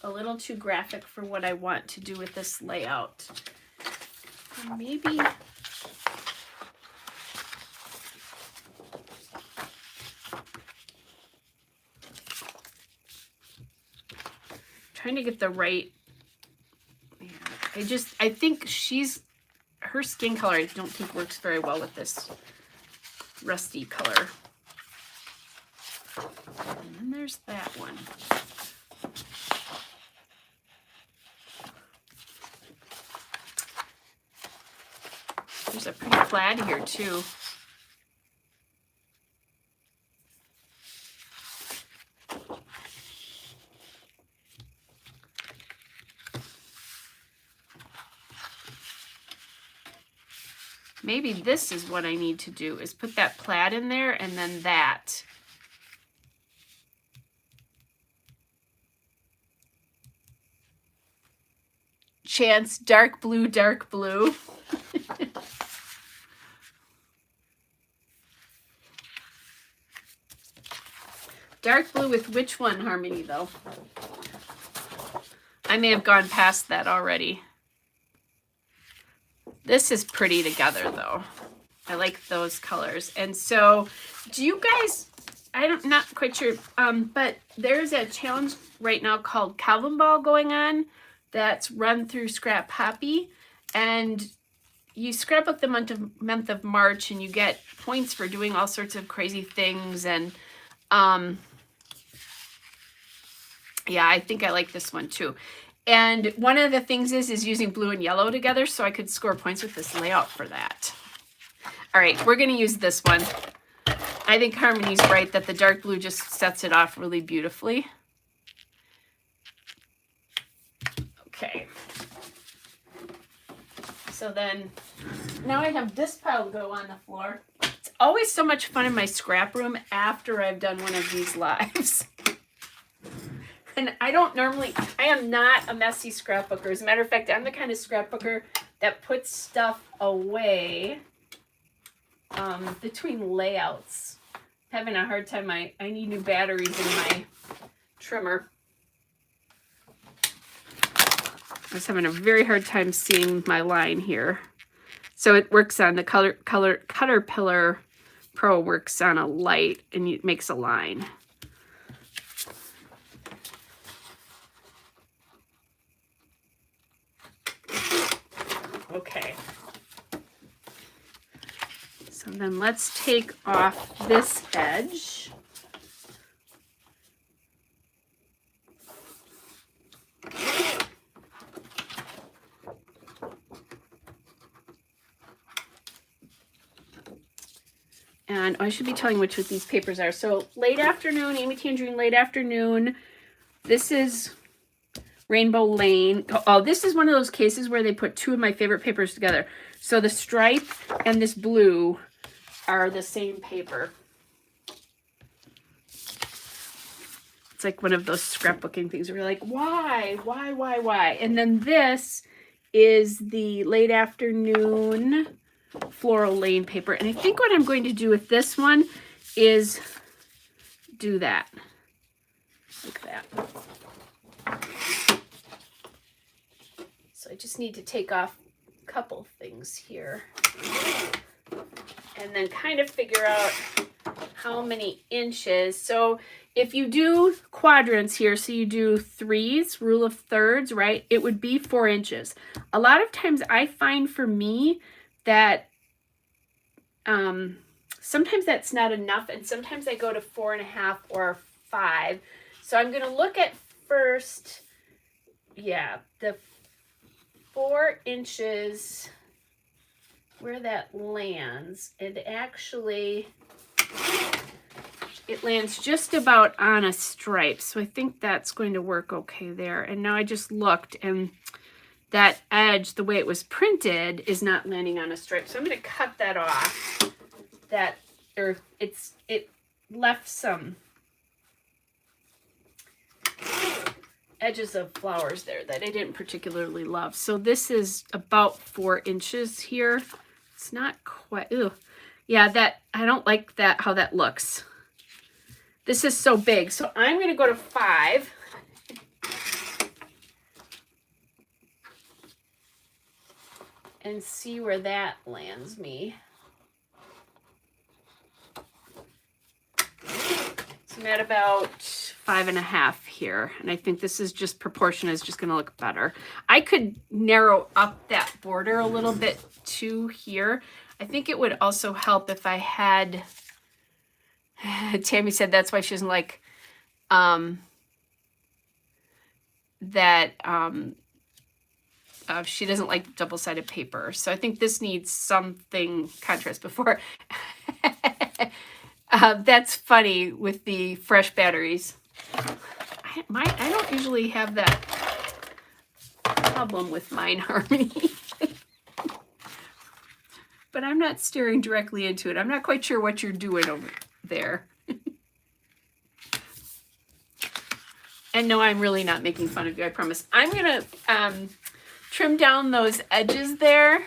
a little too graphic for what I want to do with this layout. Maybe. Trying to get the right. Yeah, I think her skin color I don't think works very well with this rusty color. And then there's that one. There's a pretty plaid here too. Maybe this is what I need to do, is put that plaid in there and then that. Chance, dark blue, dark blue. Dark blue with which one, Harmony, though? I may have gone past that already. This is pretty together, though. I like those colors. And so, do you guys, I'm not quite sure, but there's a challenge right now called Calvin Ball going on. that's run through Scrap Poppy, and you scrapbook the month of March, and you get points for doing all sorts of crazy things. And yeah, I think I like this one too. And one of the things is using blue and yellow together, so I could score points with this layout for that. All right, we're going to use this one. I think Harmony's right that the dark blue just sets it off really beautifully. Okay. So then, now I have this pile to go on the floor. It's always so much fun in my scrap room after I've done one of these lives. And I am not a messy scrapbooker. As a matter of fact, I'm the kind of scrapbooker that puts stuff away between layouts. Having a hard time. I need new batteries in my trimmer. I was having a very hard time seeing my line here. So it works on the Caterpillar Pro works on a light, and it makes a line. Okay. So then let's take off this edge. And I should be telling which of these papers are. So late afternoon, Amy Tangerine, late afternoon. This is Rainbow Lane. Oh, this is one of those cases where they put two of my favorite papers together. So the stripe and this blue are the same paper. It's like one of those scrapbooking things where you're like, why? And then this is the late afternoon Floral Lane paper. And I think what I'm going to do with this one is do that. Like that. So I just need to take off a couple things here. And then kind of figure out how many inches. So if you do quadrants here, so you do threes, rule of thirds, right? It would be 4 inches. A lot of times I find for me that sometimes that's not enough, and sometimes I go to 4.5 or 5. So I'm going to look at first, yeah, the 4 inches, where that lands. And actually, it lands just about on a stripe. So I think that's going to work okay there. And now I just looked, and that edge, the way it was printed, is not landing on a stripe. So I'm going to cut that off. It left some edges of flowers there that I didn't particularly love. So this is about 4 inches here. It's not quite, ew. Yeah, that, I don't like that, how that looks. This is so big. So I'm going to go to 5. And see where that lands me. So I'm at about 5.5 here. And I think this is just proportion is just going to look better. I could narrow up that border a little bit too here. I think it would also help if I had, Tammy said that's why she doesn't like she doesn't like double-sided paper. So I think this needs something contrast before. That's funny with the fresh batteries. I don't usually have that problem with mine, Harmony. But I'm not staring directly into it. I'm not quite sure what you're doing over there. And no, I'm really not making fun of you, I promise. I'm going to trim down those edges there.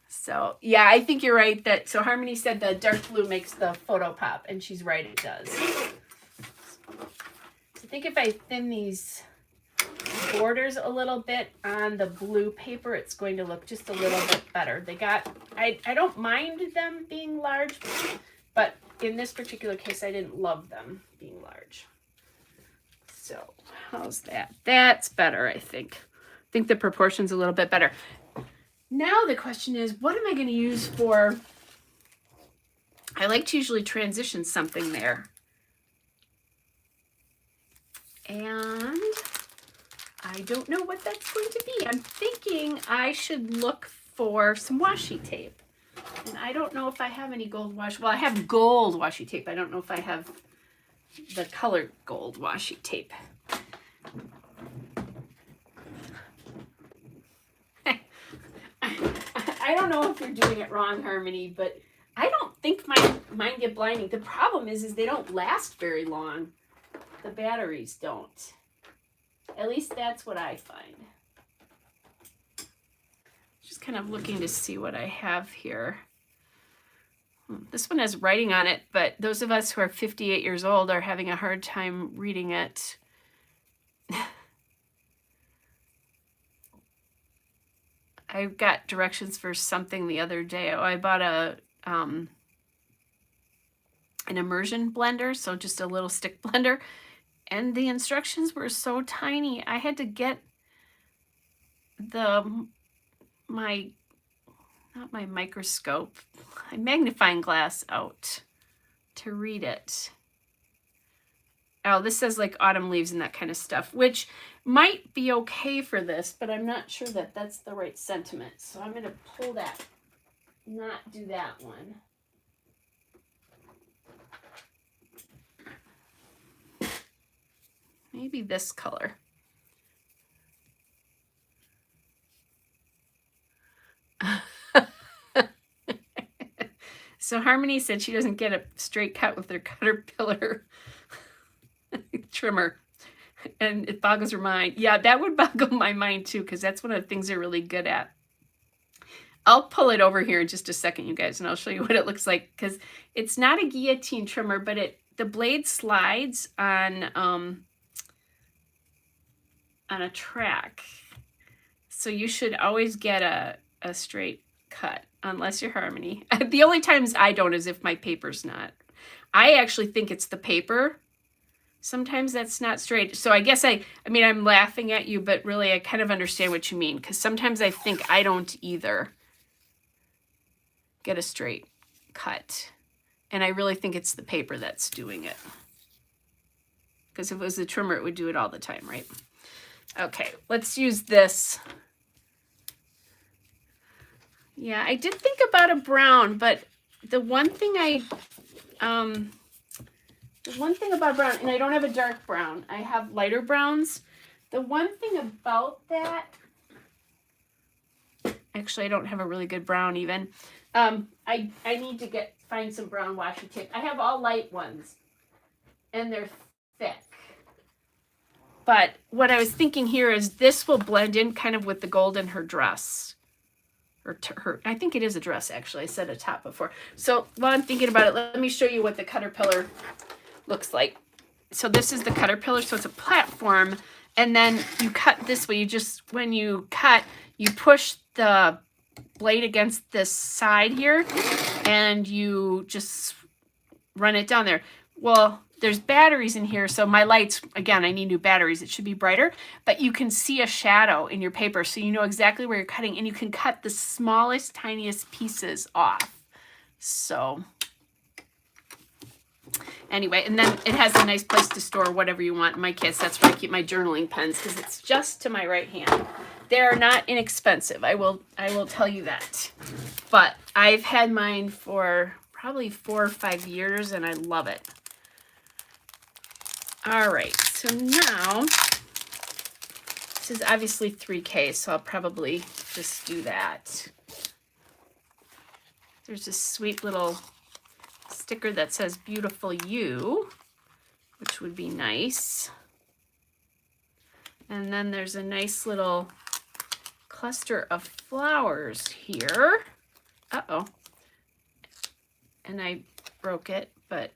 So, yeah, I think you're right. So Harmony said the dark blue makes the photo pop, and she's right, it does. So I think if I thin these borders a little bit on the blue paper, it's going to look just a little bit better. I don't mind them being large, but in this particular case, I didn't love them being large. So How's that? That's better, I think. I think the proportion's a little bit better. Now the question is, what am I going to use for... I like to usually transition something there. And I don't know what that's going to be. I'm thinking I should look for some washi tape. And I don't know if I have any gold washi. Well, I have gold washi tape. I don't know if I have the colored gold washi tape. I don't know if you're doing it wrong, Harmony, but I don't think mine get blinding. The problem is they don't last very long. The batteries don't. At least that's what I find. Just kind of looking to see what I have here. This one has writing on it, but those of us who are 58 years old are having a hard time reading it. I got directions for something the other day. Oh, I bought an immersion blender, so just a little stick blender, and the instructions were so tiny. I had to get not my microscope, my magnifying glass out to read it. Oh, this says like autumn leaves and that kind of stuff, which might be okay for this, but I'm not sure that that's the right sentiment. So I'm going to pull that, not do that one. Maybe this color. So Harmony said she doesn't get a straight cut with her Caterpillar trimmer. And it boggles her mind. Yeah, that would boggle my mind too, because that's one of the things they're really good at. I'll pull it over here in just a second, you guys, and I'll show you what it looks like, because it's not a guillotine trimmer, but the blade slides on a track. So you should always get a straight cut, unless you're Harmony. The only times I don't is if my paper's not. I actually think it's the paper. Sometimes that's not straight. So I guess I mean, I'm laughing at you, but really I kind of understand what you mean, because sometimes I think I don't either get a straight cut. And I really think it's the paper that's doing it. Because if it was the trimmer, it would do it all the time, right? Okay, let's use this. Yeah, I did think about a brown, but the one thing about brown, and I don't have a dark brown, I have lighter browns. The one thing about that, actually I don't have a really good brown even. I need to find some brown washi tape. I have all light ones, and they're thick. But what I was thinking here is this will blend in kind of with the gold in her dress. Or her, I think it is a dress, actually. I said a top before. So while I'm thinking about it, let me show you what the Caterpillar looks like. So this is the Caterpillar, so it's a platform. And then you cut this way. When you cut, you push the blade against this side here, and you just run it down there. Well, there's batteries in here, so my lights, again, I need new batteries. It should be brighter, but you can see a shadow in your paper, so you know exactly where you're cutting, and you can cut the smallest, tiniest pieces off. So anyway, and then it has a nice place to store whatever you want. In my case, that's where I keep my journaling pens, because it's just to my right hand. They're not inexpensive, I will tell you that. But I've had mine for probably 4 or 5 years, and I love it. All right, so now, this is obviously 3K, so I'll probably just do that. There's this sweet little sticker that says Beautiful You, which would be nice. And then there's a nice little cluster of flowers here. Uh-oh. And I broke it, but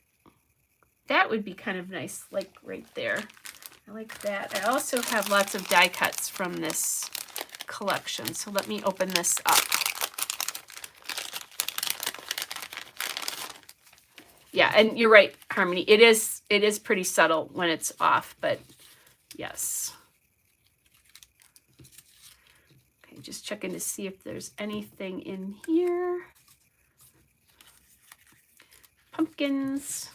that would be kind of nice, like right there. I like that. I also have lots of die cuts from this collection, so let me open this up. Yeah, and you're right, Harmony. It is pretty subtle when it's off, but Yes. Okay, just checking to see if there's anything in here. Pumpkins.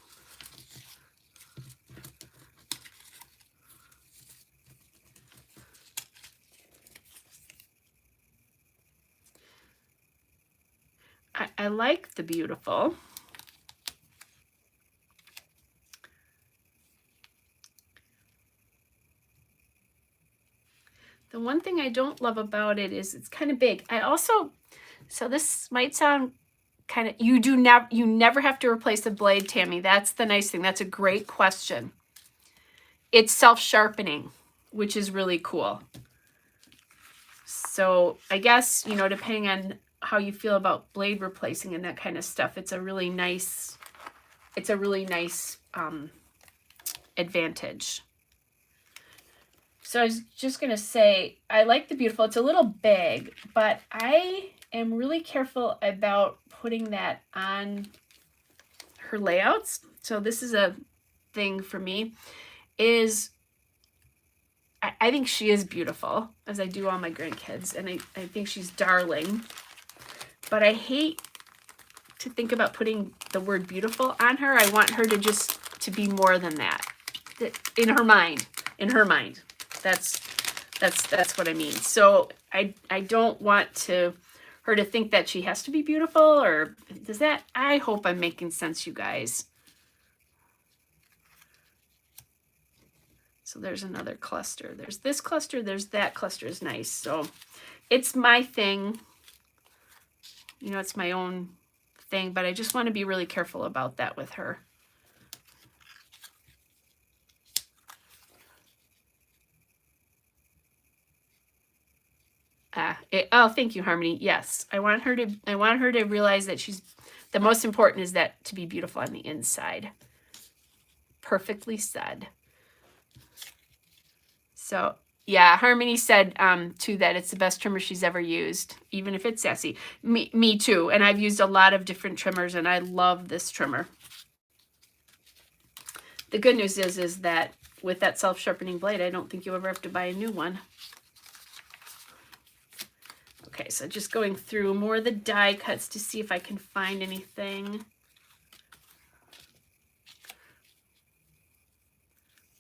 I like the beautiful. The one thing I don't love about it is it's kind of big. I also, so this might sound kind of, you never have to replace the blade, Tammy. That's the nice thing. That's a great question. It's self-sharpening, which is really cool. So I guess, you know, depending on how you feel about blade replacing and that kind of stuff, it's a really nice advantage. So I was just going to say, I like the beautiful. It's a little big, but I am really careful about putting that on her layouts. So this is a thing for me, is I think she is beautiful, as I do all my grandkids, and I think she's darling. But I hate to think about putting the word beautiful on her. I want her to just to be more than that. In her mind. That's what I mean. So I don't want her to think that she has to be beautiful, or does that, I hope I'm making sense, you guys. So there's another cluster. There's this cluster, there's that cluster is nice. So it's my thing. You know, it's my own thing, but I just want to be really careful about that with her. Oh, thank you, Harmony. Yes, I want her to realize that she's, the most important is that to be beautiful on the inside. Perfectly said. So yeah, Harmony said too that it's the best trimmer she's ever used, even if it's sassy. Me too. And I've used a lot of different trimmers, and I love this trimmer. The good news is that with that self-sharpening blade, I don't think you'll ever have to buy a new one. Okay, so just going through more of the die cuts to see if I can find anything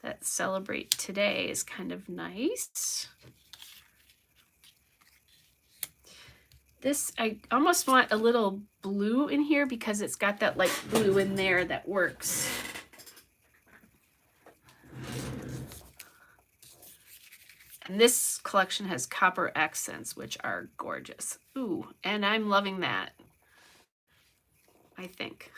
that Celebrate Today is kind of nice. This, I almost want a little blue in here because it's got that light blue in there that works. And this collection has copper accents, which are gorgeous. Ooh, and I'm loving that, I think.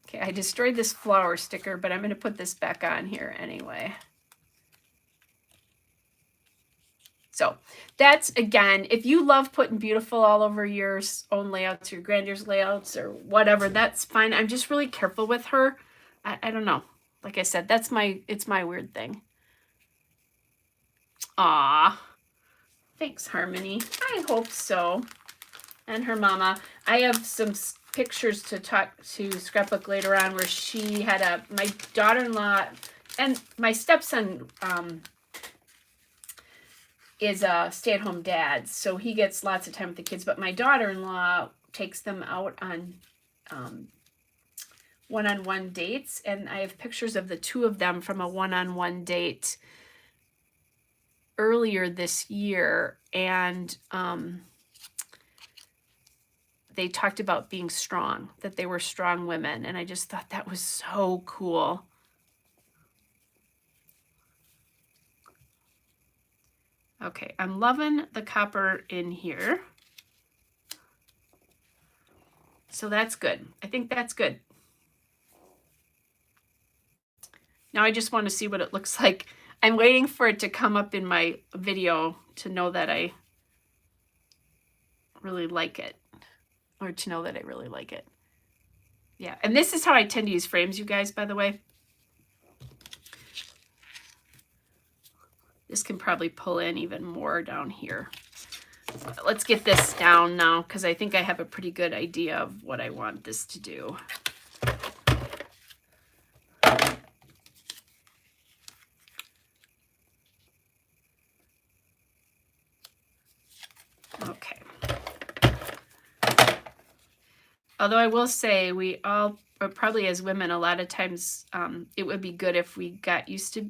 Okay, I destroyed this flower sticker, but I'm going to put this back on here anyway. So that's, again, if you love putting beautiful all over your own layouts, your grandier's layouts, or whatever, that's fine. I'm just really careful with her. I don't know. Like I said, it's my weird thing. Aw, thanks, Harmony. I hope so. And her mama. I have some pictures to talk to Scrapbook later on where she had my daughter-in-law and my stepson is a stay-at-home dad, so he gets lots of time with the kids, but my daughter-in-law takes them out on one-on-one dates, and I have pictures of the two of them from a one-on-one date earlier this year, and they talked about being strong, that they were strong women, and I just thought that was so cool. Okay, I'm loving the copper in here. So that's good. I think that's good. Now I just want to see what it looks like. I'm waiting for it to come up in my video to know that I really like it, or to know that I really like it. Yeah, and this is how I tend to use frames, you guys, by the way. This can probably pull in even more down here. But let's get this down now, because I think I have a pretty good idea of what I want this to do. Although I will say we all, or probably as women, a lot of times it would be good if we got used to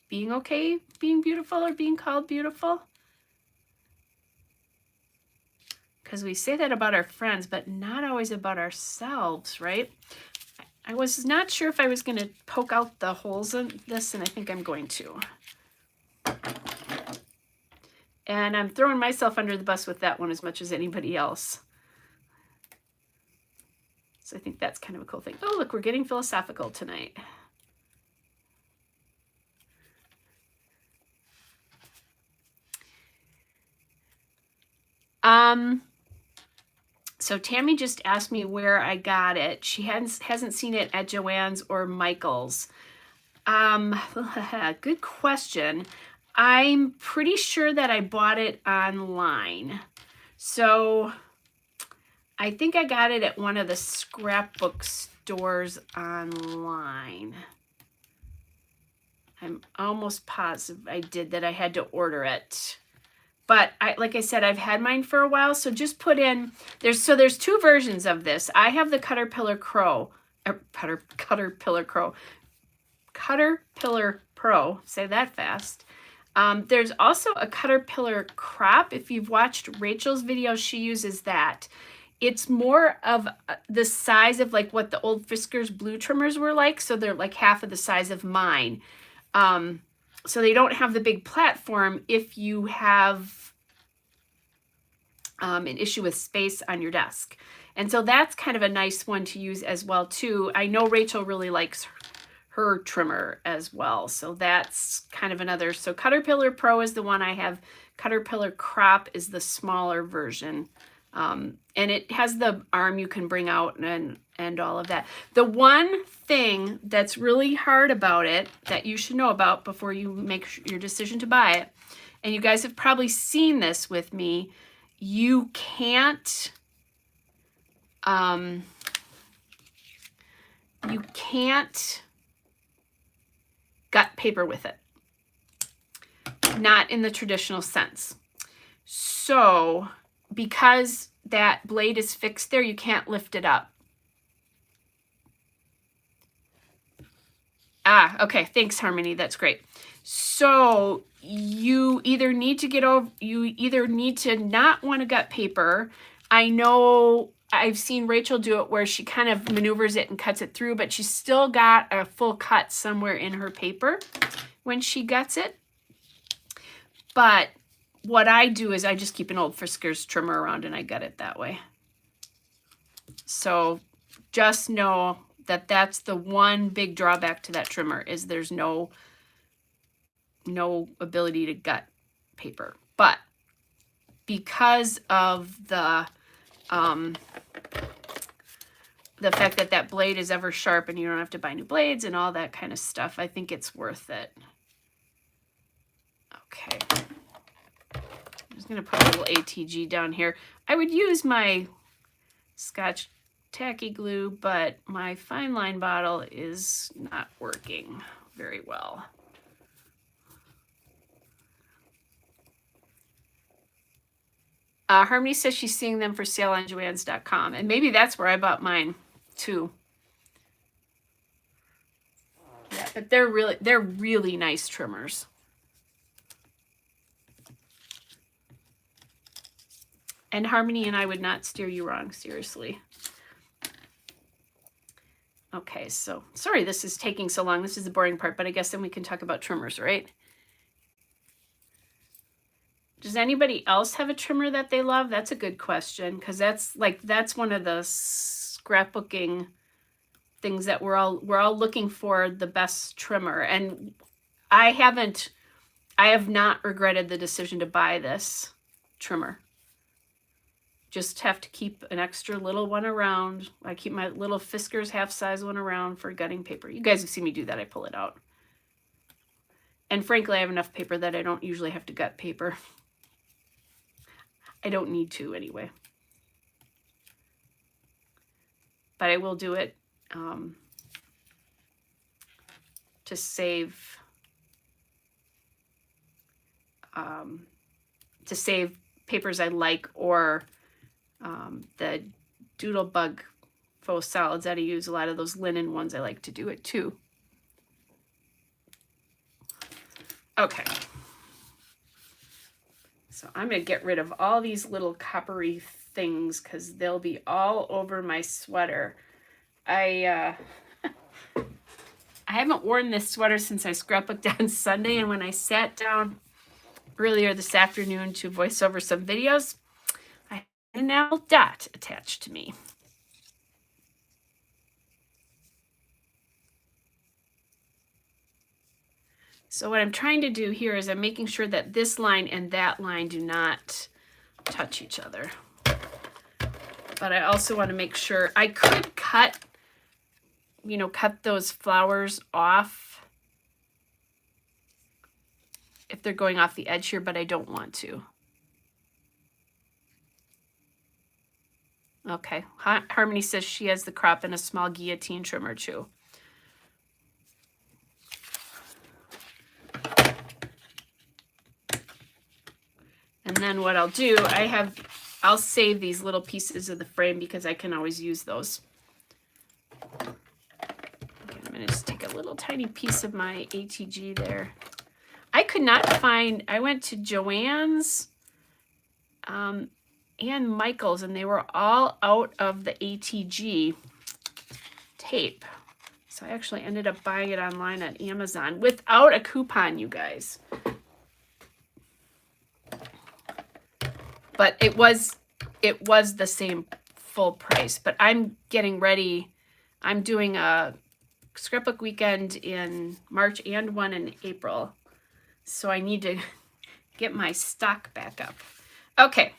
being okay, being beautiful or being called beautiful. Because we say that about our friends, but not always about ourselves, right? I was not sure if I was going to poke out the holes in this, and I think I'm going to. And I'm throwing myself under the bus with that one as much as anybody else. So I think that's kind of a cool thing. Oh, look, we're getting philosophical tonight. So Tammy just asked me where I got it. She hasn't seen it at Joann's or Michael's. Good question. I'm pretty sure that I bought it online. So I think I got it at one of the scrapbook stores online. I'm almost positive I did that. I had to order it. But like I said, I've had mine for a while, so just put in, there's two versions of this. I have the Caterpillar Pro, Caterpillar Pro, say that fast. There's also a Caterpillar Crop. If you've watched Rachel's video, she uses that. It's more of the size of like what the old Fiskars blue trimmers were like, so they're like half of the size of mine. So they don't have the big platform if you have an issue with space on your desk. And so that's kind of a nice one to use as well too. I know Rachel really likes her trimmer as well. So that's kind of another. So Caterpillar Pro is the one I have. Caterpillar Crop is the smaller version. And it has the arm you can bring out and all of that. The one thing that's really hard about it that you should know about before you make your decision to buy it, and you guys have probably seen this with me, you can't gut paper with it. Not in the traditional sense. So because that blade is fixed there, you can't lift it up. Okay, thanks, Harmony. That's great. So you either need to not want to gut paper. I know I've seen Rachel do it where she kind of maneuvers it and cuts it through, but she's still got a full cut somewhere in her paper when she guts it. But what I do is I just keep an old Fiskars trimmer around and I gut it that way. So just know that that's the one big drawback to that trimmer, is there's no ability to gut paper. But because of the fact that that blade is ever sharp and you don't have to buy new blades and all that kind of stuff, I think it's worth it. Okay. I'm just going to put a little ATG down here. I would use my Scotch tacky glue, but my fine line bottle is not working very well. Harmony says she's seeing them for sale on Joann's.com, and maybe that's where I bought mine too. Yeah, but they're really nice trimmers. And Harmony and I would not steer you wrong, seriously. Okay, so sorry this is taking so long. This is the boring part, but I guess then we can talk about trimmers, right? Does anybody else have a trimmer that they love? That's a good question, because that's one of the scrapbooking things that we're all looking for, the best trimmer. And I have not regretted the decision to buy this trimmer. Just have to keep an extra little one around. I keep my little Fiskars half-size one around for gutting paper. You guys have seen me do that. I pull it out. And frankly, I have enough paper that I don't usually have to gut paper. I don't need to anyway. But I will do it to save papers I like, or the Doodlebug faux solids that I use. A lot of those linen ones, I like to do it too. Okay. So I'm going to get rid of all these little coppery things because they'll be all over my sweater. I haven't worn this sweater since I scrapbooked on Sunday, and when I sat down earlier this afternoon to voice over some videos, I had an enamel dot attached to me. So what I'm trying to do here is I'm making sure that this line and that line do not touch each other. But I also want to make sure I could cut, you know, cut those flowers off if they're going off the edge here, but I don't want to. Okay, Harmony says she has the crop and a small guillotine trimmer too. And then what I'll do, I'll save these little pieces of the frame because I can always use those. Okay, I'm going to just take a little tiny piece of my ATG there. I could not find, I went to Joann's and Michael's, and they were all out of the ATG tape. So I actually ended up buying it online on Amazon without a coupon, you guys. But it was the same full price. But I'm getting ready. I'm doing a scrapbook weekend in March and one in April. So I need to get my stock back up. Okay,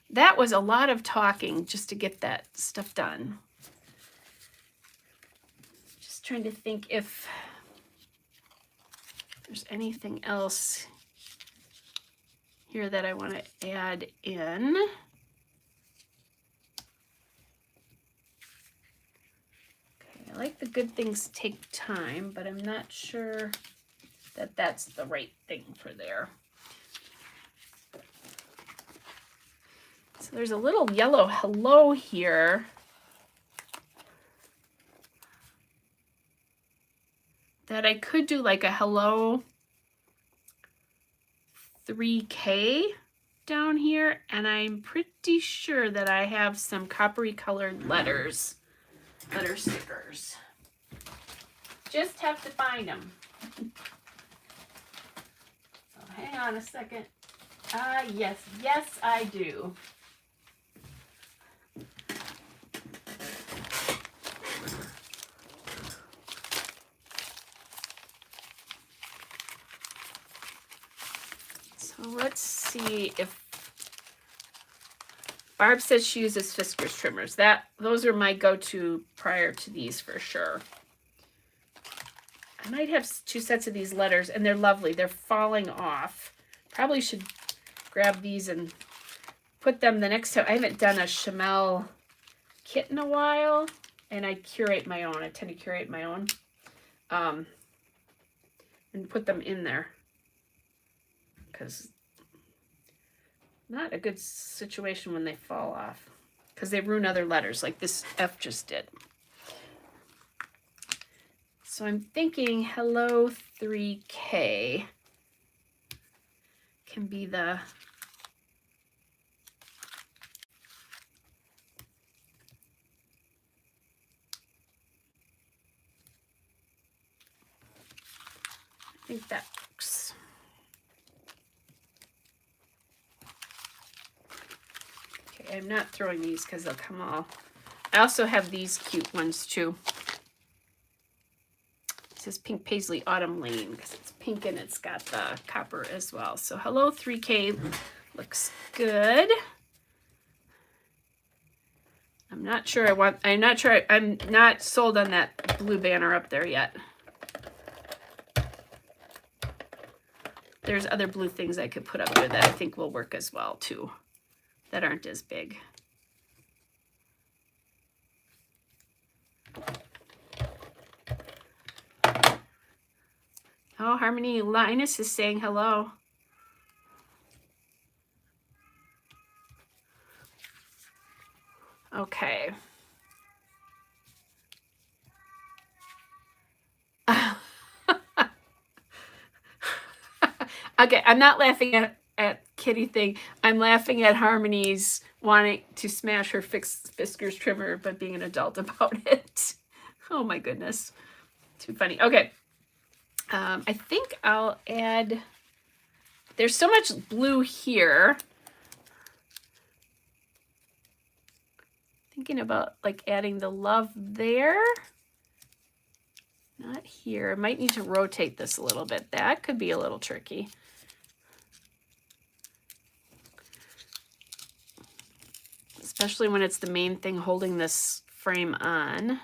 that was a lot of talking just to get that stuff done. Just trying to think if there's anything else here that I want to add in. Okay, I like the good things take time, but I'm not sure that that's the right thing for there. So there's a little yellow hello here. That I could do like a hello 3K down here, and I'm pretty sure that I have some coppery colored letter stickers. Just have to find them. So hang on a second. Yes, I do. Let's see if Barb says she uses Fiskars trimmers. Those are my go-to prior to these for sure. I might have 2 sets of these letters, and they're lovely. They're falling off. Probably should grab these and put them the next time. I haven't done a Chamel kit in a while, and I curate my own. I tend to curate my own and put them in there. Because not a good situation when they fall off, because they ruin other letters like this F just did. So I'm thinking hello 3K can be the I think that works. Okay, I'm not throwing these because they'll come all. I also have these cute ones too. It says Pink Paisley Autumn Lane because it's pink and it's got the copper as well. So hello 3K looks good. I'm not sold on that blue banner up there yet. There's other blue things I could put up there that I think will work as well too, that aren't as big. Oh, Harmony Linus is saying hello. Okay. Okay, I'm not laughing at Kitty thing. I'm laughing at Harmony's wanting to smash her Fiskars trimmer, but being an adult about it. Oh my goodness. Too funny. Okay. I think I'll add, there's so much blue here. Thinking about like adding the love there. Not here. I might need to rotate this a little bit. That could be a little tricky. Especially when it's the main thing holding this frame on.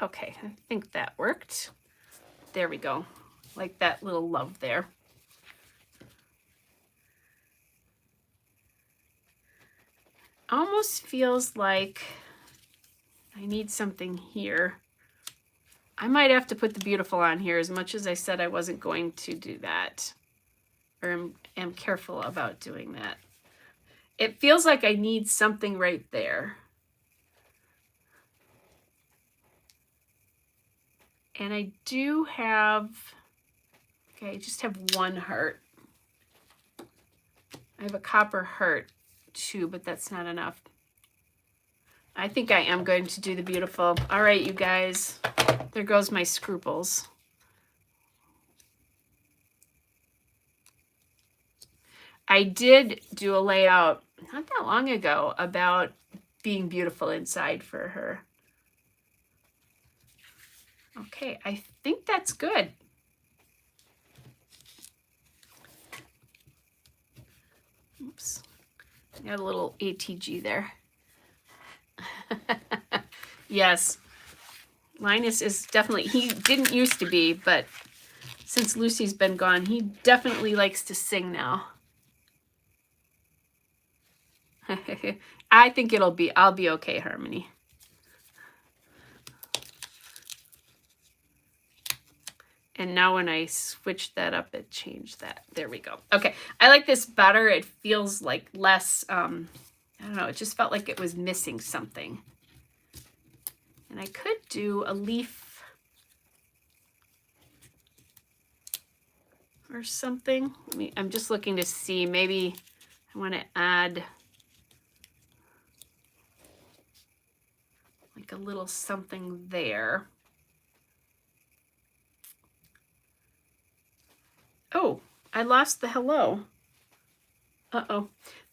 Okay, I think that worked. There we go. Like that little love there. Almost feels like I need something here. I might have to put the beautiful on here, as much as I said I wasn't going to do that. Or am careful about doing that. It feels like I need something right there. And I do have, okay, I just have one heart. I have a copper heart too, but that's not enough. I think I am going to do the beautiful. All right, you guys, there goes my scruples. I did do a layout not that long ago about being beautiful inside for her. Okay, I think that's good. Oops, got a little ATG there. Yes, Linus is definitely, he didn't used to be, but since Lucy's been gone, he definitely likes to sing now. I think I'll be okay, Harmony. And now when I switched that up, it changed that. There we go. Okay, I like this better. It feels like less, I don't know, it just felt like it was missing something. And I could do a leaf or something. I'm just looking to see, maybe I want to add like a little something there. Oh, I lost the hello. Uh-oh.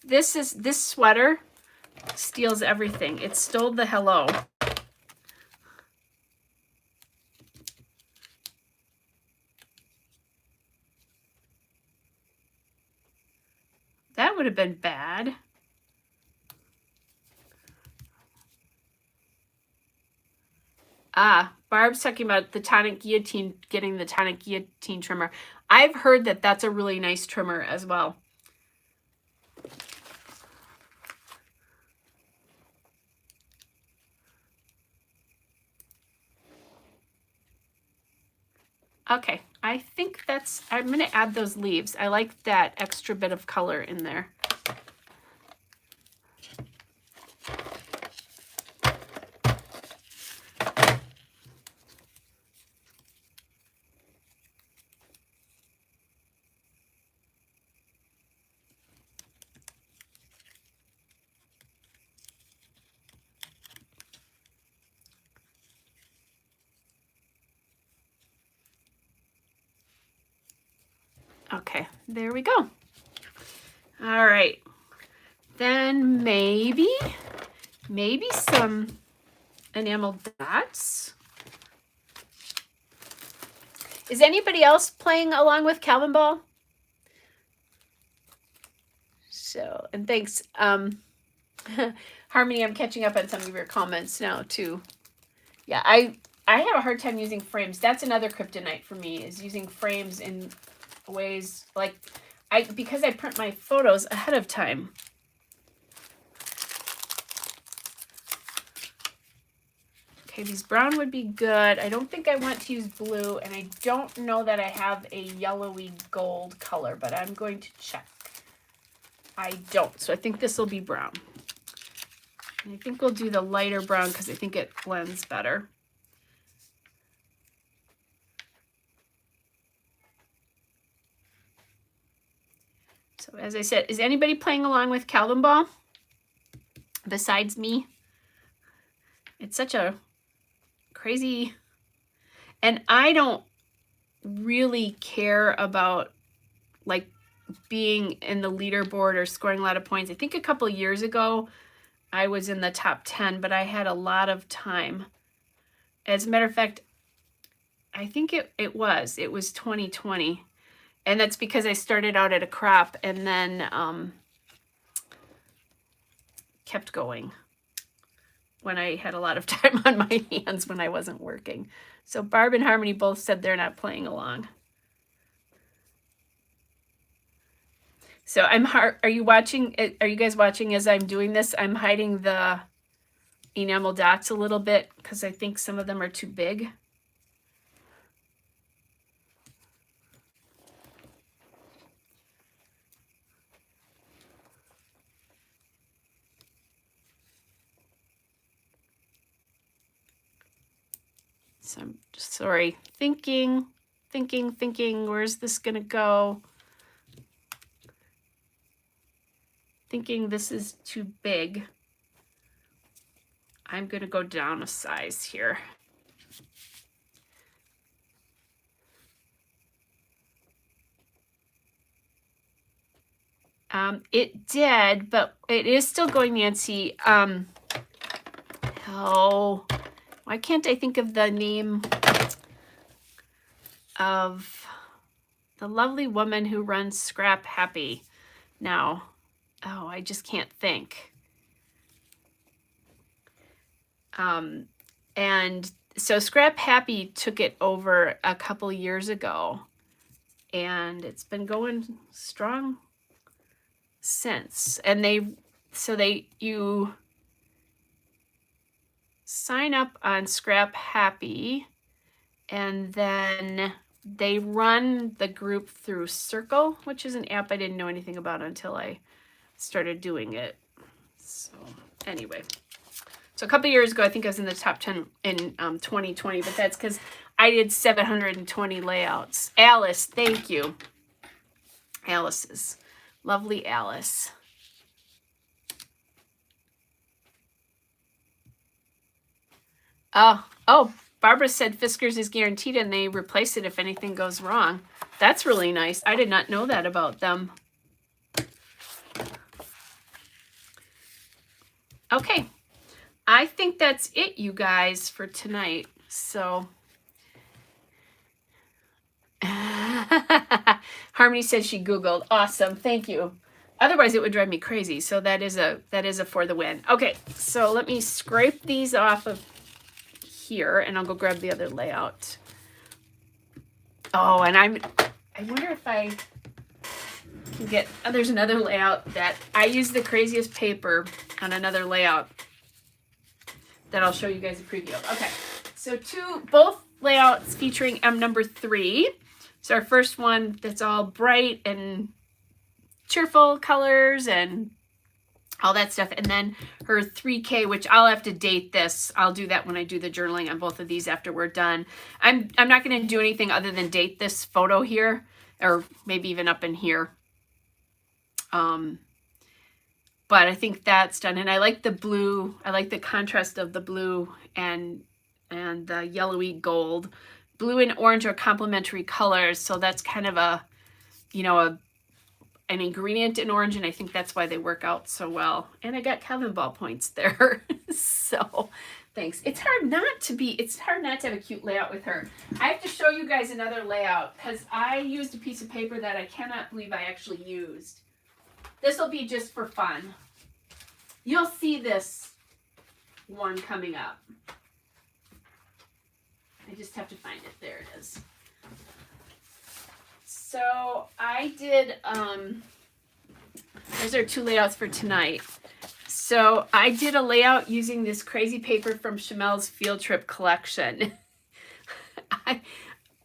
This sweater steals everything. It stole the hello. That would have been bad. Ah, Barb's talking about the tonic guillotine, getting the tonic guillotine trimmer. I've heard that that's a really nice trimmer as well. Okay, I think I'm going to add those leaves. I like that extra bit of color in there. Okay, there we go. All right. Then maybe some enamel dots. Is anybody else playing along with Calvin Ball? So, and thanks. Harmony, I'm catching up on some of your comments now too. Yeah, I have a hard time using frames. That's another kryptonite for me, is using frames in ways like because I print my photos ahead of time. Okay, these brown would be good. I don't think I want to use blue, and I don't know that I have a yellowy gold color, but I'm going to check. I don't, so I think this will be brown. And I think we'll do the lighter brown because I think it blends better. So as I said, is anybody playing along with Calvin Ball besides me? It's such a crazy, and I don't really care about like being in the leaderboard or scoring a lot of points. I think a couple years ago I was in the top 10, but I had a lot of time. As a matter of fact, I think it was 2020. And that's because I started out at a crop and then kept going when I had a lot of time on my hands when I wasn't working. So Barb and Harmony both said they're not playing along. So are you watching? Are you guys watching as I'm doing this? I'm hiding the enamel dots a little bit because I think some of them are too big. So I'm sorry, thinking, where's this gonna go? Thinking this is too big. I'm gonna go down a size here. It did, but it is still going, Nancy. Oh, why can't I think of the name of the lovely woman who runs Scrap Happy now? Oh, I just can't think. And so Scrap Happy took it over a couple years ago, and it's been going strong since. And you sign up on Scrap Happy, and then they run the group through Circle, which is an app I didn't know anything about until I started doing it. So anyway, so a couple years ago, I think I was in the top 10 in 2020, but that's because I did 720 layouts. Alice, thank you. Alice's lovely Alice. Oh, Barbara said Fiskars is guaranteed and they replace it if anything goes wrong. That's really nice. I did not know that about them. Okay, I think that's it, you guys, for tonight. So Harmony says she Googled. Awesome, thank you. Otherwise, it would drive me crazy. So that is a for the win. Okay, so let me scrape these off of here, and I'll go grab the other layout. Oh, and I wonder if I can get. Oh, there's another layout that I use the craziest paper on another layout that I'll show you guys a preview of. Okay, so both layouts featuring M number 3. So our first one that's all bright and cheerful colors and all that stuff, and then her 3K, which I'll have to date this. I'll do that when I do the journaling on both of these after we're done. I'm not going to do anything other than date this photo here, or maybe even up in here. But I think that's done, and I like the blue. I like the contrast of the blue and the yellowy gold. Blue and orange are complementary colors, so that's kind of an ingredient in orange, and I think that's why they work out so well. And I got Calvin Ball points there. So thanks. It's hard not to have a cute layout with her. I have to show you guys another layout because I used a piece of paper that I cannot believe I actually used. This will be just for fun. You'll see this one coming up. I just have to find it. There it is. So I did, those are 2 layouts for tonight. So I did a layout using this crazy paper from Chamel's Field Trip collection. I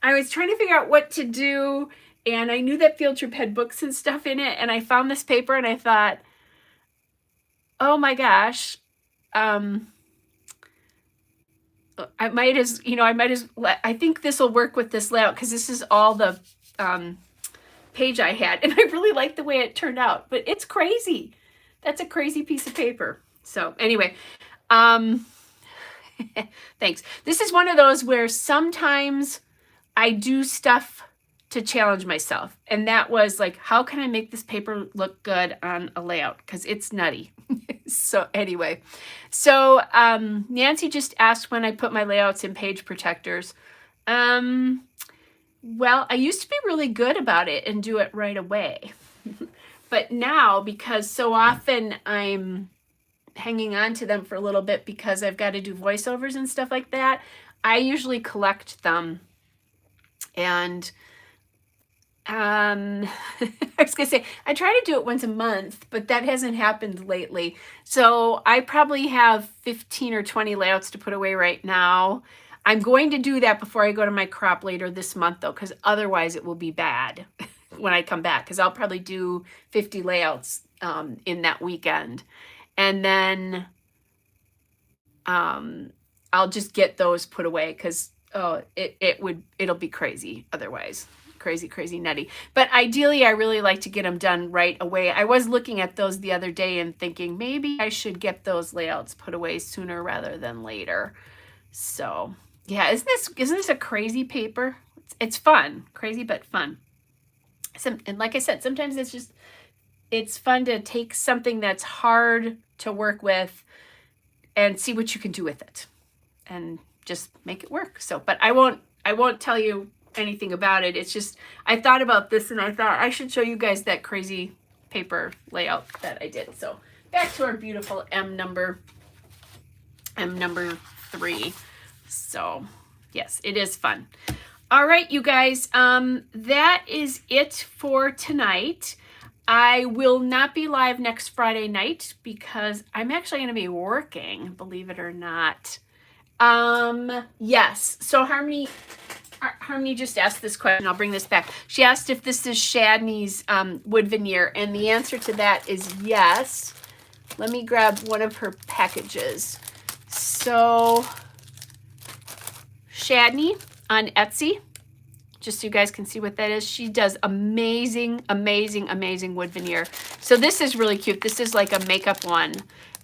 was trying to figure out what to do, and I knew that Field Trip had books and stuff in it, and I found this paper and I thought, oh my gosh, I think this will work with this layout because this is all the page I had, and I really liked the way it turned out, but it's crazy. That's a crazy piece of paper. So anyway, thanks. This is one of those where sometimes I do stuff to challenge myself. And that was like, how can I make this paper look good on a layout? Because it's nutty. So anyway, so Nancy just asked when I put my layouts in page protectors. Well, I used to be really good about it and do it right away. But now, because so often I'm hanging on to them for a little bit because I've got to do voiceovers and stuff like that, I usually collect them. And I was gonna say, I try to do it once a month, but that hasn't happened lately. So I probably have 15 or 20 layouts to put away right now. I'm going to do that before I go to my crop later this month, though, because otherwise it will be bad when I come back, because I'll probably do 50 layouts in that weekend. And then I'll just get those put away because it'll be crazy otherwise. Crazy nutty. But ideally, I really like to get them done right away. I was looking at those the other day and thinking maybe I should get those layouts put away sooner rather than later. So yeah, isn't this a crazy paper? It's fun, crazy but fun. And like I said, sometimes it's fun to take something that's hard to work with and see what you can do with it and just make it work. So, but I won't tell you anything about it. It's just, I thought about this and I thought I should show you guys that crazy paper layout that I did. So back to our beautiful M number 3. So yes, it is fun. All right, you guys, that is it for tonight. I will not be live next Friday night because I'm actually going to be working, believe it or not. Yes. So Harmony just asked this question. I'll bring this back. She asked if this is Shadney's wood veneer, and the answer to that is yes. Let me grab one of her packages. So Shadney on Etsy, just so you guys can see what that is. She does amazing wood veneer. So this is really cute. This is like a makeup one.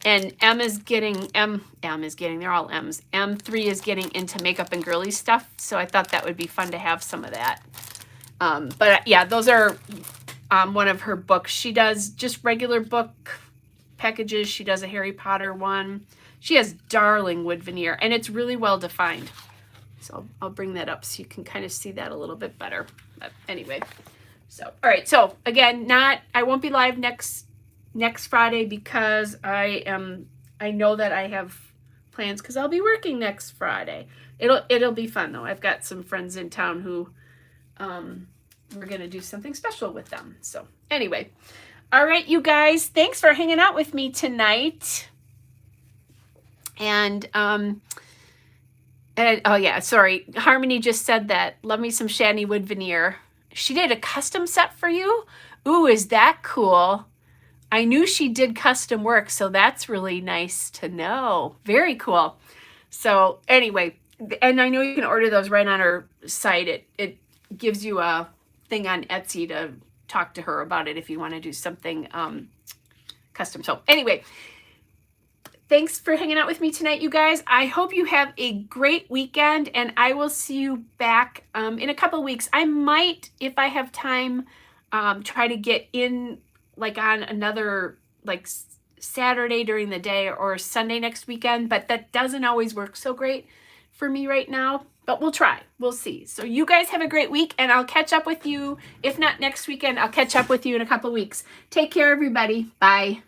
And M is getting, they're all M's. M3 is getting into makeup and girly stuff. So I thought that would be fun to have some of that. But yeah, those are one of her books. She does just regular book packages. She does a Harry Potter one. She has darling wood veneer, and it's really well defined. So I'll bring that up so you can kind of see that a little bit better. But anyway, so, all right. So again, I won't be live next Friday because I know that I have plans because I'll be working next Friday. It'll be fun though. I've got some friends in town who we're gonna do something special with them. So anyway, all right, you guys, thanks for hanging out with me tonight. And oh yeah, sorry, Harmony just said that. Love me some Shadney wood veneer. She did a custom set for you. Ooh, is that cool? I knew she did custom work, so that's really nice to know. Very cool. So anyway, and I know you can order those right on her site. It gives you a thing on Etsy to talk to her about it if you want to do something custom. So anyway, thanks for hanging out with me tonight, you guys. I hope you have a great weekend, and I will see you back in a couple of weeks. I might, if I have time, try to get in like on another like Saturday during the day or Sunday next weekend, but that doesn't always work so great for me right now, but we'll try. We'll see. So you guys have a great week, and I'll catch up with you. If not next weekend, I'll catch up with you in a couple of weeks. Take care, everybody. Bye.